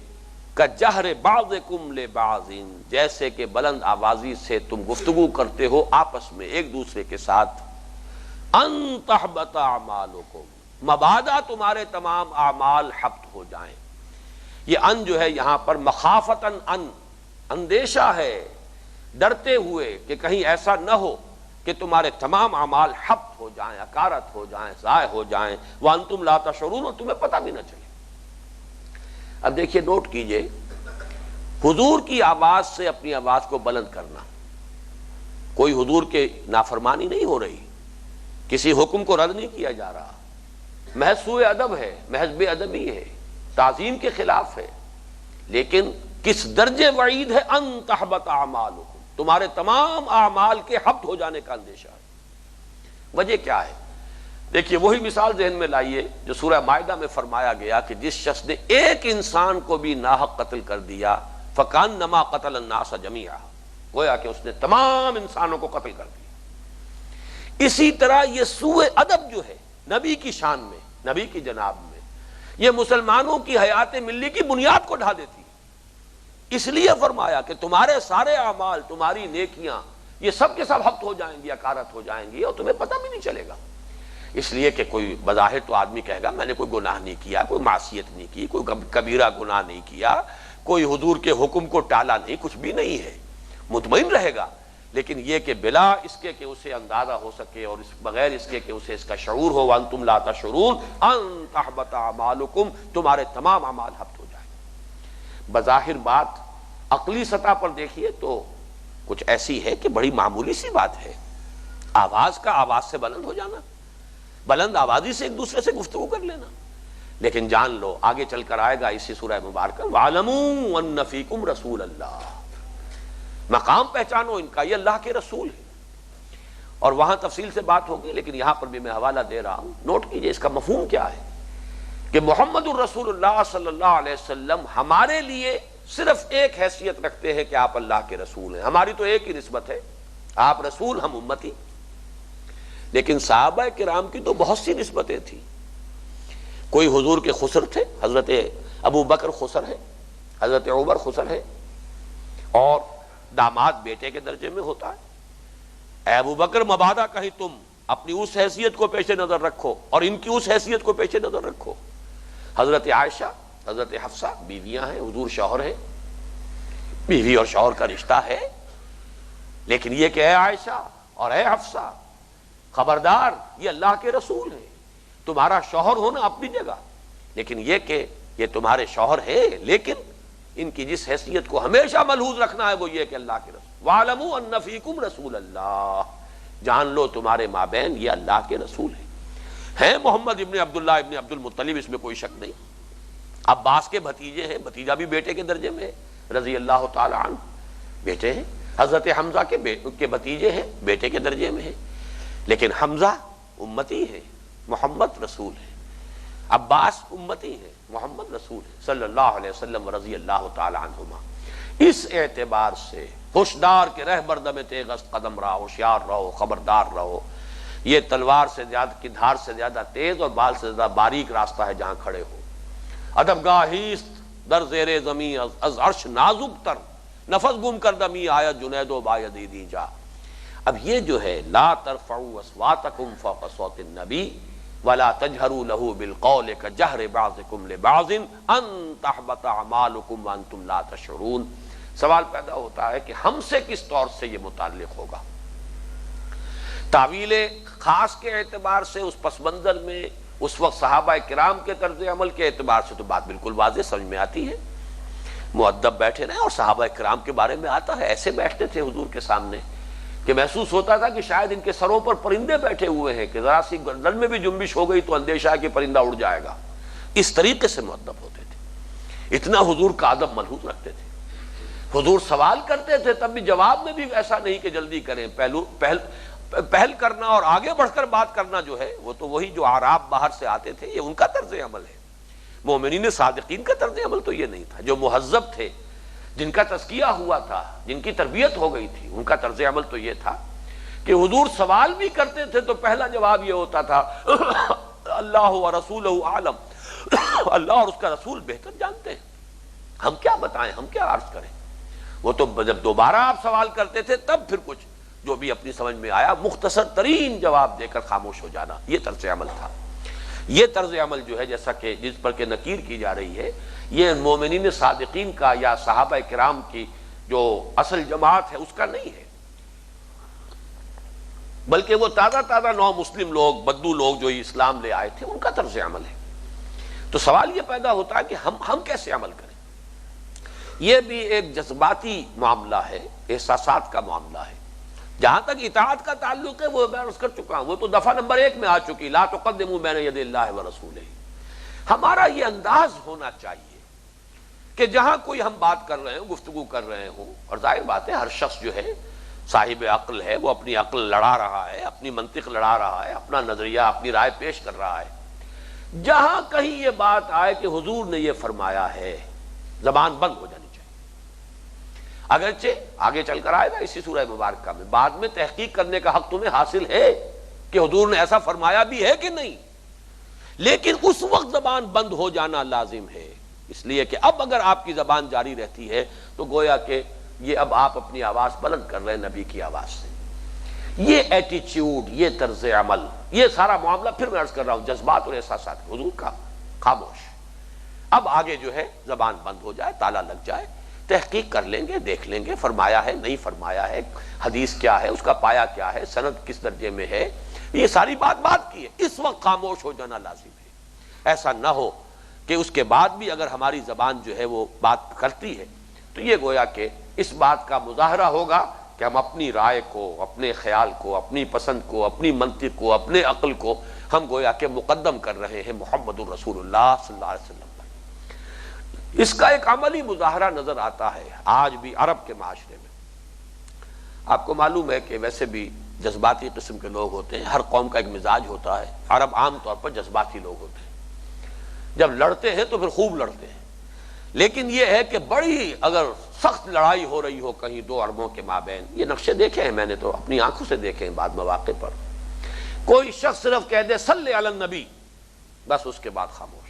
کجہر بعضکم لبعض، جیسے کہ بلند آوازی سے تم گفتگو کرتے ہو آپس میں ایک دوسرے کے ساتھ، ان تحبط اعمالکم، مبادا تمہارے تمام اعمال حبط ہو جائیں۔ یہ ان جو ہے یہاں پر مخافتاً ان، اندیشہ ہے، ڈرتے ہوئے کہ کہیں ایسا نہ ہو کہ تمہارے تمام اعمال حبط ہو جائیں، اکارت ہو جائیں، ضائع ہو جائیں، وانتم لا تشعرون، اور تمہیں پتہ بھی نہ چلے۔ اب دیکھیے، نوٹ کیجئے، حضور کی آواز سے اپنی آواز کو بلند کرنا، کوئی حضور کے نافرمانی نہیں ہو رہی، کسی حکم کو رد نہیں کیا جا رہا، محض سوء ادب ہے، محض بے ادبی ہے، تعظیم کے خلاف ہے، لیکن کس درجے وعید ہے، ان تحبط اعمالکم، تمہارے تمام اعمال کے حبط ہو جانے کا اندیشہ ہے۔ وجہ کیا ہے؟ دیکھیے، وہی مثال ذہن میں لائیے جو سورہ مائدہ میں فرمایا گیا کہ جس شخص نے ایک انسان کو بھی ناحق قتل کر دیا، فکانما قتل الناس جمیعا، گویا کہ اس نے تمام انسانوں کو قتل کر دیا۔ اسی طرح یہ سوء ادب جو ہے نبی کی شان میں، نبی کی جناب میں، یہ مسلمانوں کی حیات ملی کی بنیاد کو ڈھا دیتی ہے۔ اس لیے فرمایا کہ تمہارے سارے اعمال، تمہاری نیکیاں، یہ سب کے سب حبط ہو جائیں گی، اکارت ہو جائیں گی، اور تمہیں پتہ بھی نہیں چلے گا۔ اس لیے کہ کوئی بظاہر تو آدمی کہے گا میں نے کوئی گناہ نہیں کیا، کوئی معصیت نہیں کی، کوئی کبیرہ گناہ نہیں کیا، کوئی حضور کے حکم کو ٹالا نہیں، کچھ بھی نہیں ہے، مطمئن رہے گا۔ لیکن یہ کہ بلا اس کے کہ اسے اندازہ ہو سکے، اور بغیر اس کے کہ اسے اس کا شعور ہو، وانتم لا تشعرون ان تحبط اعمالکم، تمہارے تمام اعمال حبط ہو جائیں۔ بظاہر بات عقلی سطح پر دیکھیے تو کچھ ایسی ہے کہ بڑی معمولی سی بات ہے، آواز کا آواز سے بلند ہو جانا، بلند آوازی سے ایک دوسرے سے گفتگو کر لینا، لیکن جان لو آگے چل کر آئے گا اسی سورہ مبارکہ، وَاعْلَمُوا أَنَّ فِيكُمْ رَسُولَ اللَّهِ، مقام پہچانو ان کا، یہ اللہ کے رسول ہے۔ اور وہاں تفصیل سے بات ہوگی، لیکن یہاں پر بھی میں حوالہ دے رہا ہوں، نوٹ کیجئے اس کا مفہوم کیا ہے کہ محمد الرسول اللہ صلی اللہ علیہ وسلم ہمارے لیے صرف ایک حیثیت رکھتے ہیں کہ آپ اللہ کے رسول ہیں، ہماری تو ایک ہی نسبت ہے، آپ رسول، ہم امتی۔ لیکن صحابہ کرام کی تو بہت سی نسبتیں تھیں، کوئی حضور کے خسر تھے، حضرت ابو بکر خسر ہے، حضرت عمر خسر ہے، اور داماد بیٹے کے درجے میں ہوتا ہے۔ اے ابو بکر، مبادا کہیں تم اپنی اس حیثیت کو پیش نظر رکھو اور ان کی اس حیثیت کو پیش نظر رکھو۔ حضرت عائشہ، حضرت حفصہ بیویاں ہیں، حضور شوہر ہیں، بیوی اور شوہر کا رشتہ ہے، لیکن یہ کہ اے عائشہ اور اے حفصہ، خبردار، یہ اللہ کے رسول ہیں، تمہارا شوہر ہونا اپنی جگہ، لیکن یہ کہ یہ تمہارے شوہر ہیں، لیکن ان کی جس حیثیت کو ہمیشہ ملحوظ رکھنا ہے وہ یہ کہ اللہ کے رسول، وَاعْلَمُوا أَنَّ فِيكُمْ رَسُولَ اللَّهِ، جان لو تمہارے مابین یہ اللہ کے رسول ہیں محمد ابن عبداللہ ابن عبد المطلب، اس میں کوئی شک نہیں، عباس کے بھتیجے ہیں، بھتیجا بھی بیٹے کے درجے میں ہے، رضی اللہ تعالی عنہ، بیٹے ہیں، حضرت حمزہ کے بھتیجے ہیں، بیٹے کے درجے میں ہیں، لیکن حمزہ امتی ہے، محمد رسول ہے، عباس امتی ہے، محمد رسول ہے صلی اللہ علیہ وسلم رضی اللہ تعالی عنہما۔ اس اعتبار سے ہوشدار کے رہبر دم تیغ قدم رہو، ہوشیار رہو، خبردار رہو، یہ تلوار سے زیادہ کی دھار سے زیادہ تیز اور بال سے زیادہ باریک راستہ ہے جہاں کھڑے ہو۔ ادب گاہیست در زیر زمین از عرش نازک تر، نفس گم کر دمی آیت جنید و باید دی جا۔ اب یہ جو ہے لا ترفعوا اصواتکم فوق صوت النبی ولا تجہروا لہ بالقول کجہر بعضکم لبعض ان تحبط اعمالکم وانتم لا تشعرون۔ سوال پیدا ہوتا ہے کہ ہم سے کس طور سے یہ متعلق ہوگا؟ تعویل خاص کے اعتبار سے اس پس منظر میں اس وقت صحابہ کرام کے طرز عمل کے اعتبار سے تو بات بالکل واضح سمجھ میں آتی ہے، مؤدب بیٹھے رہے، اور صحابہ کرام کے بارے میں آتا ہے ایسے بیٹھتے تھے حضور کے سامنے کہ محسوس ہوتا تھا کہ شاید ان کے سروں پر پرندے بیٹھے ہوئے ہیں، کہ ذرا سی گردن میں بھی جنبش ہو گئی تو اندیشہ ہے کہ پرندہ اڑ جائے گا، اس طریقے سے مؤدب ہوتے تھے، اتنا حضور کا ادب ملحوظ رکھتے تھے۔ حضور سوال کرتے تھے تب بھی جواب میں بھی ایسا نہیں کہ جلدی کریں، پہل کرنا اور آگے بڑھ کر بات کرنا جو ہے وہ تو وہی جو اعراب باہر سے آتے تھے، یہ ان کا طرز عمل ہے۔ مومنین صادقین کا طرز عمل تو یہ نہیں تھا۔ جو مہذب تھے، جن کا تزکیہ ہوا تھا، جن کی تربیت ہو گئی تھی، ان کا طرز عمل تو یہ تھا کہ حضور سوال بھی کرتے تھے تو پہلا جواب یہ ہوتا تھا اللہ و رسولہ عالم، اللہ اور اس کا رسول بہتر جانتے ہیں، ہم کیا بتائیں، ہم کیا عرض کریں۔ وہ تو جب دوبارہ آپ سوال کرتے تھے تب پھر کچھ جو بھی اپنی سمجھ میں آیا مختصر ترین جواب دے کر خاموش ہو جانا، یہ طرز عمل تھا۔ یہ طرز عمل جو ہے جیسا کہ جس پر کہ نکیر کی جا رہی ہے، یہ مومنین صادقین کا یا صحابہ کرام کی جو اصل جماعت ہے اس کا نہیں ہے، بلکہ وہ تازہ نو مسلم لوگ، بدو لوگ جو اسلام لے آئے تھے، ان کا طرز عمل ہے۔ تو سوال یہ پیدا ہوتا ہے کہ ہم کیسے عمل کریں۔ یہ بھی ایک جذباتی معاملہ ہے، احساسات کا معاملہ ہے۔ جہاں تک اطاعت کا تعلق ہے وہ میں عرض کر چکا ہوں، وہ تو دفعہ نمبر 1 میں آ چکی، لا تقدموا بین یدی اللہ ورسولہ۔ ہمارا یہ انداز ہونا چاہیے کہ جہاں کوئی ہم بات کر رہے ہوں، گفتگو کر رہے ہوں، اور ظاہر بات ہے ہر شخص جو ہے صاحب عقل ہے، وہ اپنی عقل لڑا رہا ہے، اپنی منطق لڑا رہا ہے، اپنا نظریہ، اپنی رائے پیش کر رہا ہے۔ جہاں کہیں یہ بات آئے کہ حضور نے یہ فرمایا ہے، زبان بند ہو جانی چاہیے۔ اگرچہ آگے چل کر آئے گا اسی سورہ مبارکہ میں، بعد میں تحقیق کرنے کا حق تمہیں حاصل ہے کہ حضور نے ایسا فرمایا بھی ہے کہ نہیں، لیکن اس وقت زبان بند ہو جانا لازم ہے، اس لیے کہ اب اگر آپ کی زبان جاری رہتی ہے تو گویا کہ یہ اب آپ اپنی آواز بلند کر رہے ہیں نبی کی آواز سے۔ یہ ایٹیچیوڈ، یہ طرز عمل، یہ سارا معاملہ پھر میں عرض کر رہا ہوں جذبات اور احساسات حضور کا خاموش۔ اب آگے جو ہے زبان بند ہو جائے، تالا لگ جائے، تحقیق کر لیں گے، دیکھ لیں گے فرمایا ہے نہیں فرمایا ہے، حدیث کیا ہے، اس کا پایا کیا ہے، سند کس درجے میں ہے، یہ ساری بات کی ہے۔ اس وقت خاموش ہو جانا لازم ہے۔ ایسا نہ ہو کہ اس کے بعد بھی اگر ہماری زبان جو ہے وہ بات کرتی ہے تو یہ گویا کہ اس بات کا مظاہرہ ہوگا کہ ہم اپنی رائے کو، اپنے خیال کو، اپنی پسند کو، اپنی منطق کو، اپنے عقل کو ہم گویا کہ مقدم کر رہے ہیں محمد الرسول اللہ صلی اللہ علیہ وسلم پر۔ اس کا ایک عملی مظاہرہ نظر آتا ہے آج بھی عرب کے معاشرے میں۔ آپ کو معلوم ہے کہ ویسے بھی جذباتی قسم کے لوگ ہوتے ہیں، ہر قوم کا ایک مزاج ہوتا ہے، عرب عام طور پر جذباتی لوگ ہوتے ہیں، جب لڑتے ہیں تو پھر خوب لڑتے ہیں، لیکن یہ ہے کہ بڑی اگر سخت لڑائی ہو رہی ہو کہیں دو عربوں کے مابین، یہ نقشے دیکھے ہیں میں نے تو اپنی آنکھوں سے دیکھے ہیں بعض مواقع پر، کوئی شخص صرف کہہ دے صلی علی النبی، بس اس کے بعد خاموش۔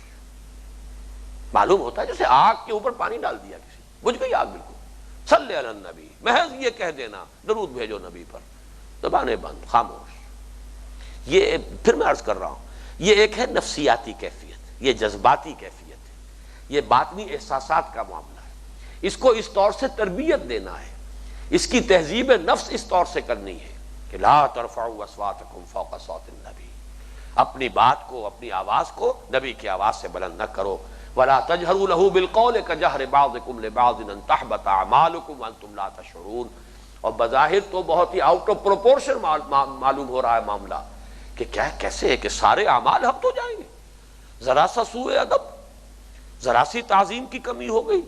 معلوم ہوتا ہے جیسے آگ کے اوپر پانی ڈال دیا کسی، بجھ گئی آگ بالکل، صلی علی النبی، محض یہ کہہ دینا درود بھیجو نبی پر، زبانیں بند، خاموش۔ یہ پھر میں عرض کر رہا ہوں یہ ایک ہے نفسیاتی کیفیت، یہ جذباتی کیفیت ہے، یہ باطنی احساسات کا معاملہ ہے۔ اس کو اس طور سے تربیت دینا ہے، اس کی تہذیب نفس اس طور سے کرنی ہے کہ لا ترفعوا اصواتکم فوق صوت النبی، اپنی بات کو، اپنی آواز کو نبی کی آواز سے بلند نہ کرو۔ ولا تجهروا له بالقول كجهر بعضكم لبعض ان تحبط اعمالكم وانتم لا تشعرون۔ اور بظاہر تو بہت ہی آؤٹ آف پروپورشن معلوم ہو رہا ہے معاملہ کہ کیا کیسے ہے کہ سارے اعمال ہم تو جائیں گے، ذرا سا سوء ادب، ذرا سی تعظیم کی کمی ہو گئی،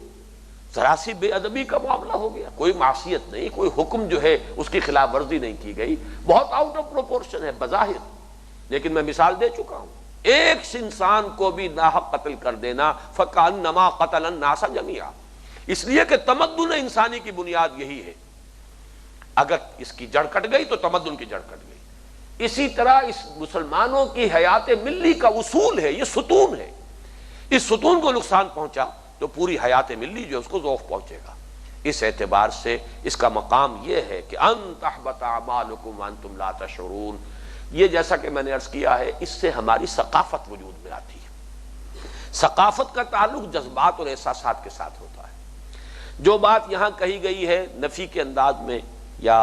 ذرا سی بے ادبی کا معاملہ ہو گیا، کوئی معصیت نہیں، کوئی حکم جو ہے اس کی خلاف ورزی نہیں کی گئی، بہت آؤٹ آف پروپورشن ہے بظاہر، لیکن میں مثال دے چکا ہوں۔ ایک انسان کو بھی ناحق قتل کر دینا فکأنما قتل الناس جميعا، اس لیے کہ تمدن انسانی کی بنیاد یہی ہے، اگر اس کی جڑ کٹ گئی تو تمدن کی جڑ کٹ گئی۔ اسی طرح اس مسلمانوں کی حیات ملی کا اصول ہے، یہ ستون ہے، اس ستون کو نقصان پہنچا تو پوری حیات ملی جو اس کو ذوق پہنچے گا۔ اس اعتبار سے اس کا مقام یہ ہے کہ ان تحبط اعمالکم وانتم لا تشعرون۔ یہ جیسا کہ میں نے عرض کیا ہے اس سے ہماری ثقافت وجود میں آتی ہے۔ ثقافت کا تعلق جذبات اور احساسات کے ساتھ ہوتا ہے۔ جو بات یہاں کہی گئی ہے نفی کے انداز میں یا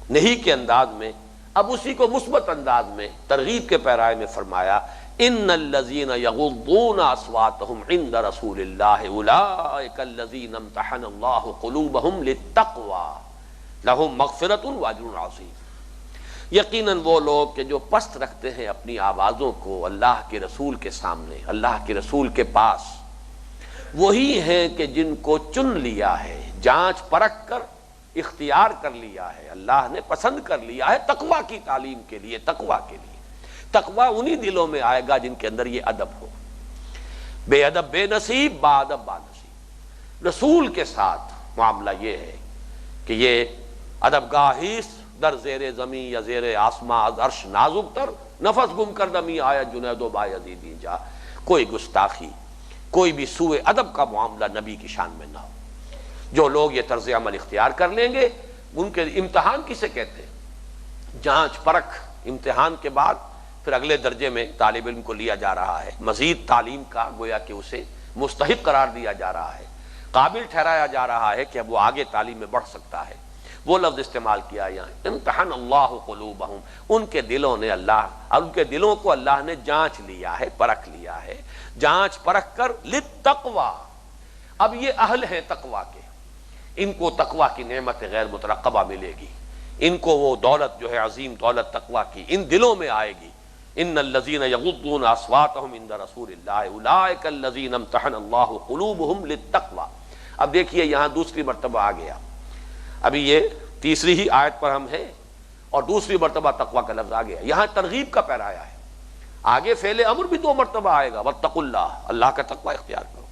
نہیں کے انداز میں، اب اسی کو مثبت انداز میں ترغیب کے پیرائے میں فرمایا ان الذین یغضون اصواتهم عند رسول اللہ اولئک الذین امتحن اللہ قلوبهم للتقوی لهم مغفرۃ واجر عظیم۔ یقیناً وہ لوگ کہ جو پست رکھتے ہیں اپنی آوازوں کو اللہ کے رسول کے سامنے، اللہ کے رسول کے پاس، وہی ہیں کہ جن کو چن لیا ہے، جانچ پرکھ کر اختیار کر لیا ہے، اللہ نے پسند کر لیا ہے تقویٰ کی تعلیم کے لیے، تقویٰ کے لیے۔ تقویٰ انہی دلوں میں آئے گا جن کے اندر یہ ادب ہو۔ بے ادب بے نصیب، با ادب با نصیب۔ رسول کے ساتھ معاملہ یہ ہے کہ یہ ادب گاہیس در زیر زمین یا زیر آسماں از عرش نازک تر، نفس گم کر دمی آیا جنید و بایزیدی جا۔ کوئی گستاخی، کوئی بھی سوء ادب کا معاملہ نبی کی شان میں نہ ہو۔ جو لوگ یہ طرز عمل اختیار کر لیں گے، ان کے امتحان کسے کہتے ہیں؟ جانچ پرکھ۔ امتحان کے بعد پھر اگلے درجے میں طالب علم کو لیا جا رہا ہے، مزید تعلیم کا گویا کہ اسے مستحق قرار دیا جا رہا ہے، قابل ٹھہرایا جا رہا ہے کہ اب وہ آگے تعلیم میں بڑھ سکتا ہے۔ وہ لفظ استعمال کیا یہاں، امتحان اللہ قلوبہم، ان کے دلوں نے ان کے دلوں کو اللہ نے جانچ لیا ہے، پرکھ لیا ہے، جانچ پرکھ کر للتقویٰ۔ اب یہ اہل ہیں تقویٰ کے، ان کو تقویٰ کی نعمت غیر مترقبہ ملے گی، ان کو وہ دولت جو ہے عظیم دولت تقویٰ کی ان دلوں میں آئے گی۔ ان الذین یغضون اصواتهم عند رسول اللہ اولئک الذین امتحن اللہ قلوبہم للتقویٰ۔ اب دیکھیے یہاں دوسری مرتبہ آ گیا، ابھی یہ تیسری ہی آیت پر ہم ہیں اور دوسری مرتبہ تقویٰ کا لفظ آ گیا، یہاں ترغیب کا پیرایا ہے۔ آگے فعل امر بھی 2 مرتبہ آئے گا، واتقوا اللہ، اللہ کا تقویٰ اختیار کرو۔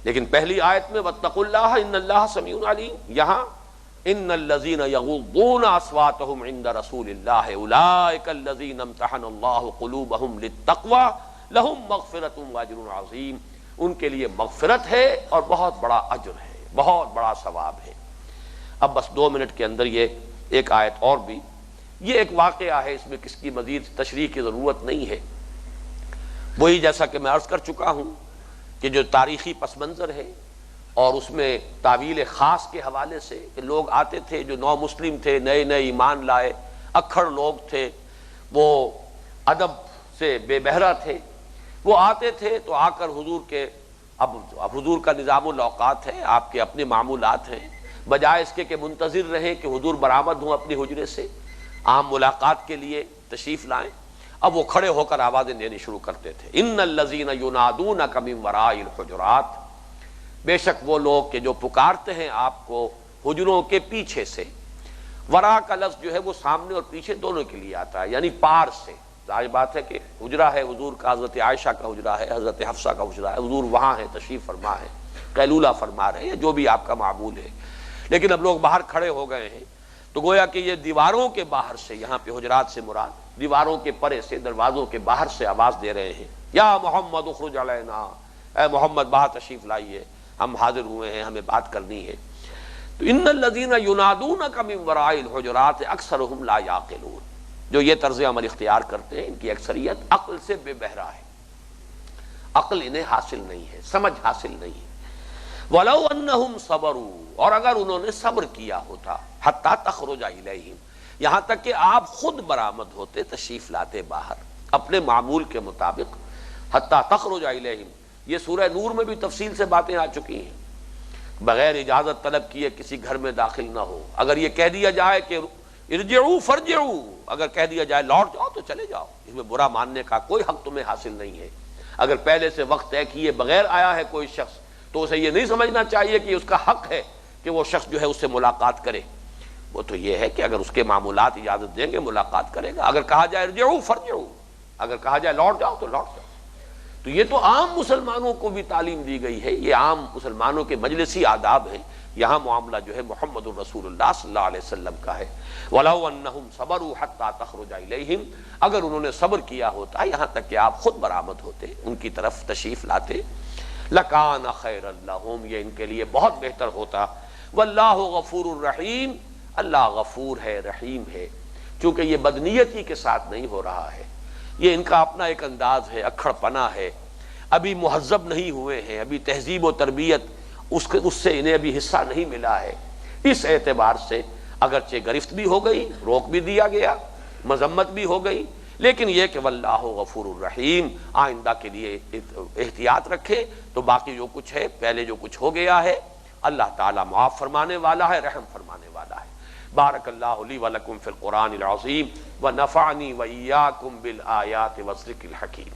لیکن پہلی آیت میں واتقوا اللہ ان اللہ سمیع علیم، یہاں ان الذین یغضون اصواتهم عند رسول اللہ اولئک الذین امتحن اللہ قلوبہم للتقویٰ لہم مغفرۃ واجر عظیم، ان کے لیے مغفرت ہے اور بہت بڑا اجر ہے، بہت بڑا ثواب ہے۔ اب بس 2 منٹ کے اندر یہ ایک آیت اور بھی، یہ ایک واقعہ ہے، اس میں کس کی مزید تشریح کی ضرورت نہیں ہے، وہی جیسا کہ میں عرض کر چکا ہوں کہ جو تاریخی پس منظر ہے اور اس میں تعویل خاص کے حوالے سے کہ لوگ آتے تھے جو نو مسلم تھے، نئے نئے ایمان لائے، اکھڑ لوگ تھے، وہ ادب سے بے بہرہ تھے، وہ آتے تھے تو آ کر حضور کے اب حضور کا نظام الاوقات ہے، آپ کے اپنے معمولات ہیں، بجائے اس کے کہ منتظر رہیں کہ حضور برآمد ہوں اپنی حجرے سے عام ملاقات کے لیے تشریف لائیں، اب وہ کھڑے ہو کر آوازیں دینے شروع کرتے تھے۔ ان الذین ینادونک من وراء الحجرات، بے شک وہ لوگ کہ جو پکارتے ہیں آپ کو حجروں کے پیچھے سے۔ ورا کا لفظ جو ہے وہ سامنے اور پیچھے دونوں کے لیے آتا ہے، یعنی پار سے۔ ظاہر بات ہے کہ حجرہ ہے حضور کا، حضرت عائشہ کا حجرہ ہے، حضرت حفصہ کا حجرہ ہے، حضور وہاں ہیں، تشریف فرما ہے، قیلولہ فرما رہے ہیں، جو بھی آپ کا معمول ہے، لیکن اب لوگ باہر کھڑے ہو گئے ہیں تو گویا کہ یہ دیواروں کے باہر سے، یہاں پہ حجرات سے مراد دیواروں کے پرے سے، دروازوں کے باہر سے آواز دے رہے ہیں، یا محمد اخرج علینا، اے محمد باہر تشریف لائیے، ہم حاضر ہوئے ہیں، ہمیں بات کرنی ہے۔ تو ان الذین ینادونک من وراء الحجرات اکثرهم لا یعقلون، جو یہ طرز عمل اختیار کرتے ہیں ان کی اکثریت عقل سے بے بہرہ ہے، عقل انہیں حاصل نہیں ہے، سمجھ حاصل نہیں ہے۔ وَلَوْ أَنَّهُمْ صَبَرُوا، اور اگر انہوں نے صبر کیا ہوتا، حَتَّى تَخْرُجَ إِلَيْهِمْ، یہاں تک کہ آپ خود برآمد ہوتے، تشریف لاتے باہر اپنے معمول کے مطابق، حَتَّى تَخْرُجَ إِلَيْهِمْ، یہ سورہ نور میں بھی تفصیل سے باتیں آ چکی ہیں، بغیر اجازت طلب کیے کسی گھر میں داخل نہ ہو۔ اگر یہ کہہ دیا جائے کہ ارجعوا فرجعوا، اگر کہہ دیا جائے لوٹ جاؤ تو چلے جاؤ، اس میں برا ماننے کا کوئی حق تمہیں حاصل نہیں ہے۔ اگر پہلے سے وقت طے کیے بغیر آیا ہے کوئی شخص تو اسے یہ نہیں سمجھنا چاہیے کہ اس کا حق ہے کہ وہ شخص جو ہے اس سے ملاقات کرے، وہ تو یہ ہے کہ اگر اس کے معمولات اجازت دیں گے ملاقات کرے گا۔ اگر کہا جائے ارجعوا فرجعوا، اگر کہا جائے لوٹ جاؤ تو لوٹ جاؤ۔ تو یہ تو عام مسلمانوں کو بھی تعلیم دی گئی ہے، یہ عام مسلمانوں کے مجلسی آداب ہیں، یہاں معاملہ جو ہے محمد الرسول اللہ صلی اللہ علیہ وسلم کا ہے۔ وَلَوْ أَنَّهُمْ صَبَرُوا حَتَّى تَخْرُجَ إِلَيْهِمْ، اگر انہوں نے صبر کیا ہوتا یہاں تک کہ آپ خود برآمد ہوتے، ان کی طرف تشریف لاتے، لَكَانَ خَيْرًا لَهُمْ، یہ ان کے لیے بہت بہتر ہوتا۔ وَاللَّهُ غَفُورٌ رَحِيمٌ، اللہ غفور ہے، رحیم ہے۔ چونکہ یہ بدنیتی کے ساتھ نہیں ہو رہا ہے، یہ ان کا اپنا ایک انداز ہے، اکھڑ پنا ہے، ابھی مہذب نہیں ہوئے ہیں، ابھی تہذیب و تربیت اس سے انہیں ابھی حصہ نہیں ملا ہے، اس اعتبار سے اگرچہ گرفت بھی ہو گئی، روک بھی دیا گیا، مذمت بھی ہو گئی، لیکن یہ کہ واللہ غفور الرحیم، آئندہ کے لیے احتیاط رکھے تو باقی جو کچھ ہے، پہلے جو کچھ ہو گیا ہے، اللہ تعالیٰ معاف فرمانے والا ہے، رحم فرمانے والا ہے۔ بارک اللہ لی ولکم فی القرآن العظیم ونفعنی وإیاکم بالآیات والذکر الحکیم۔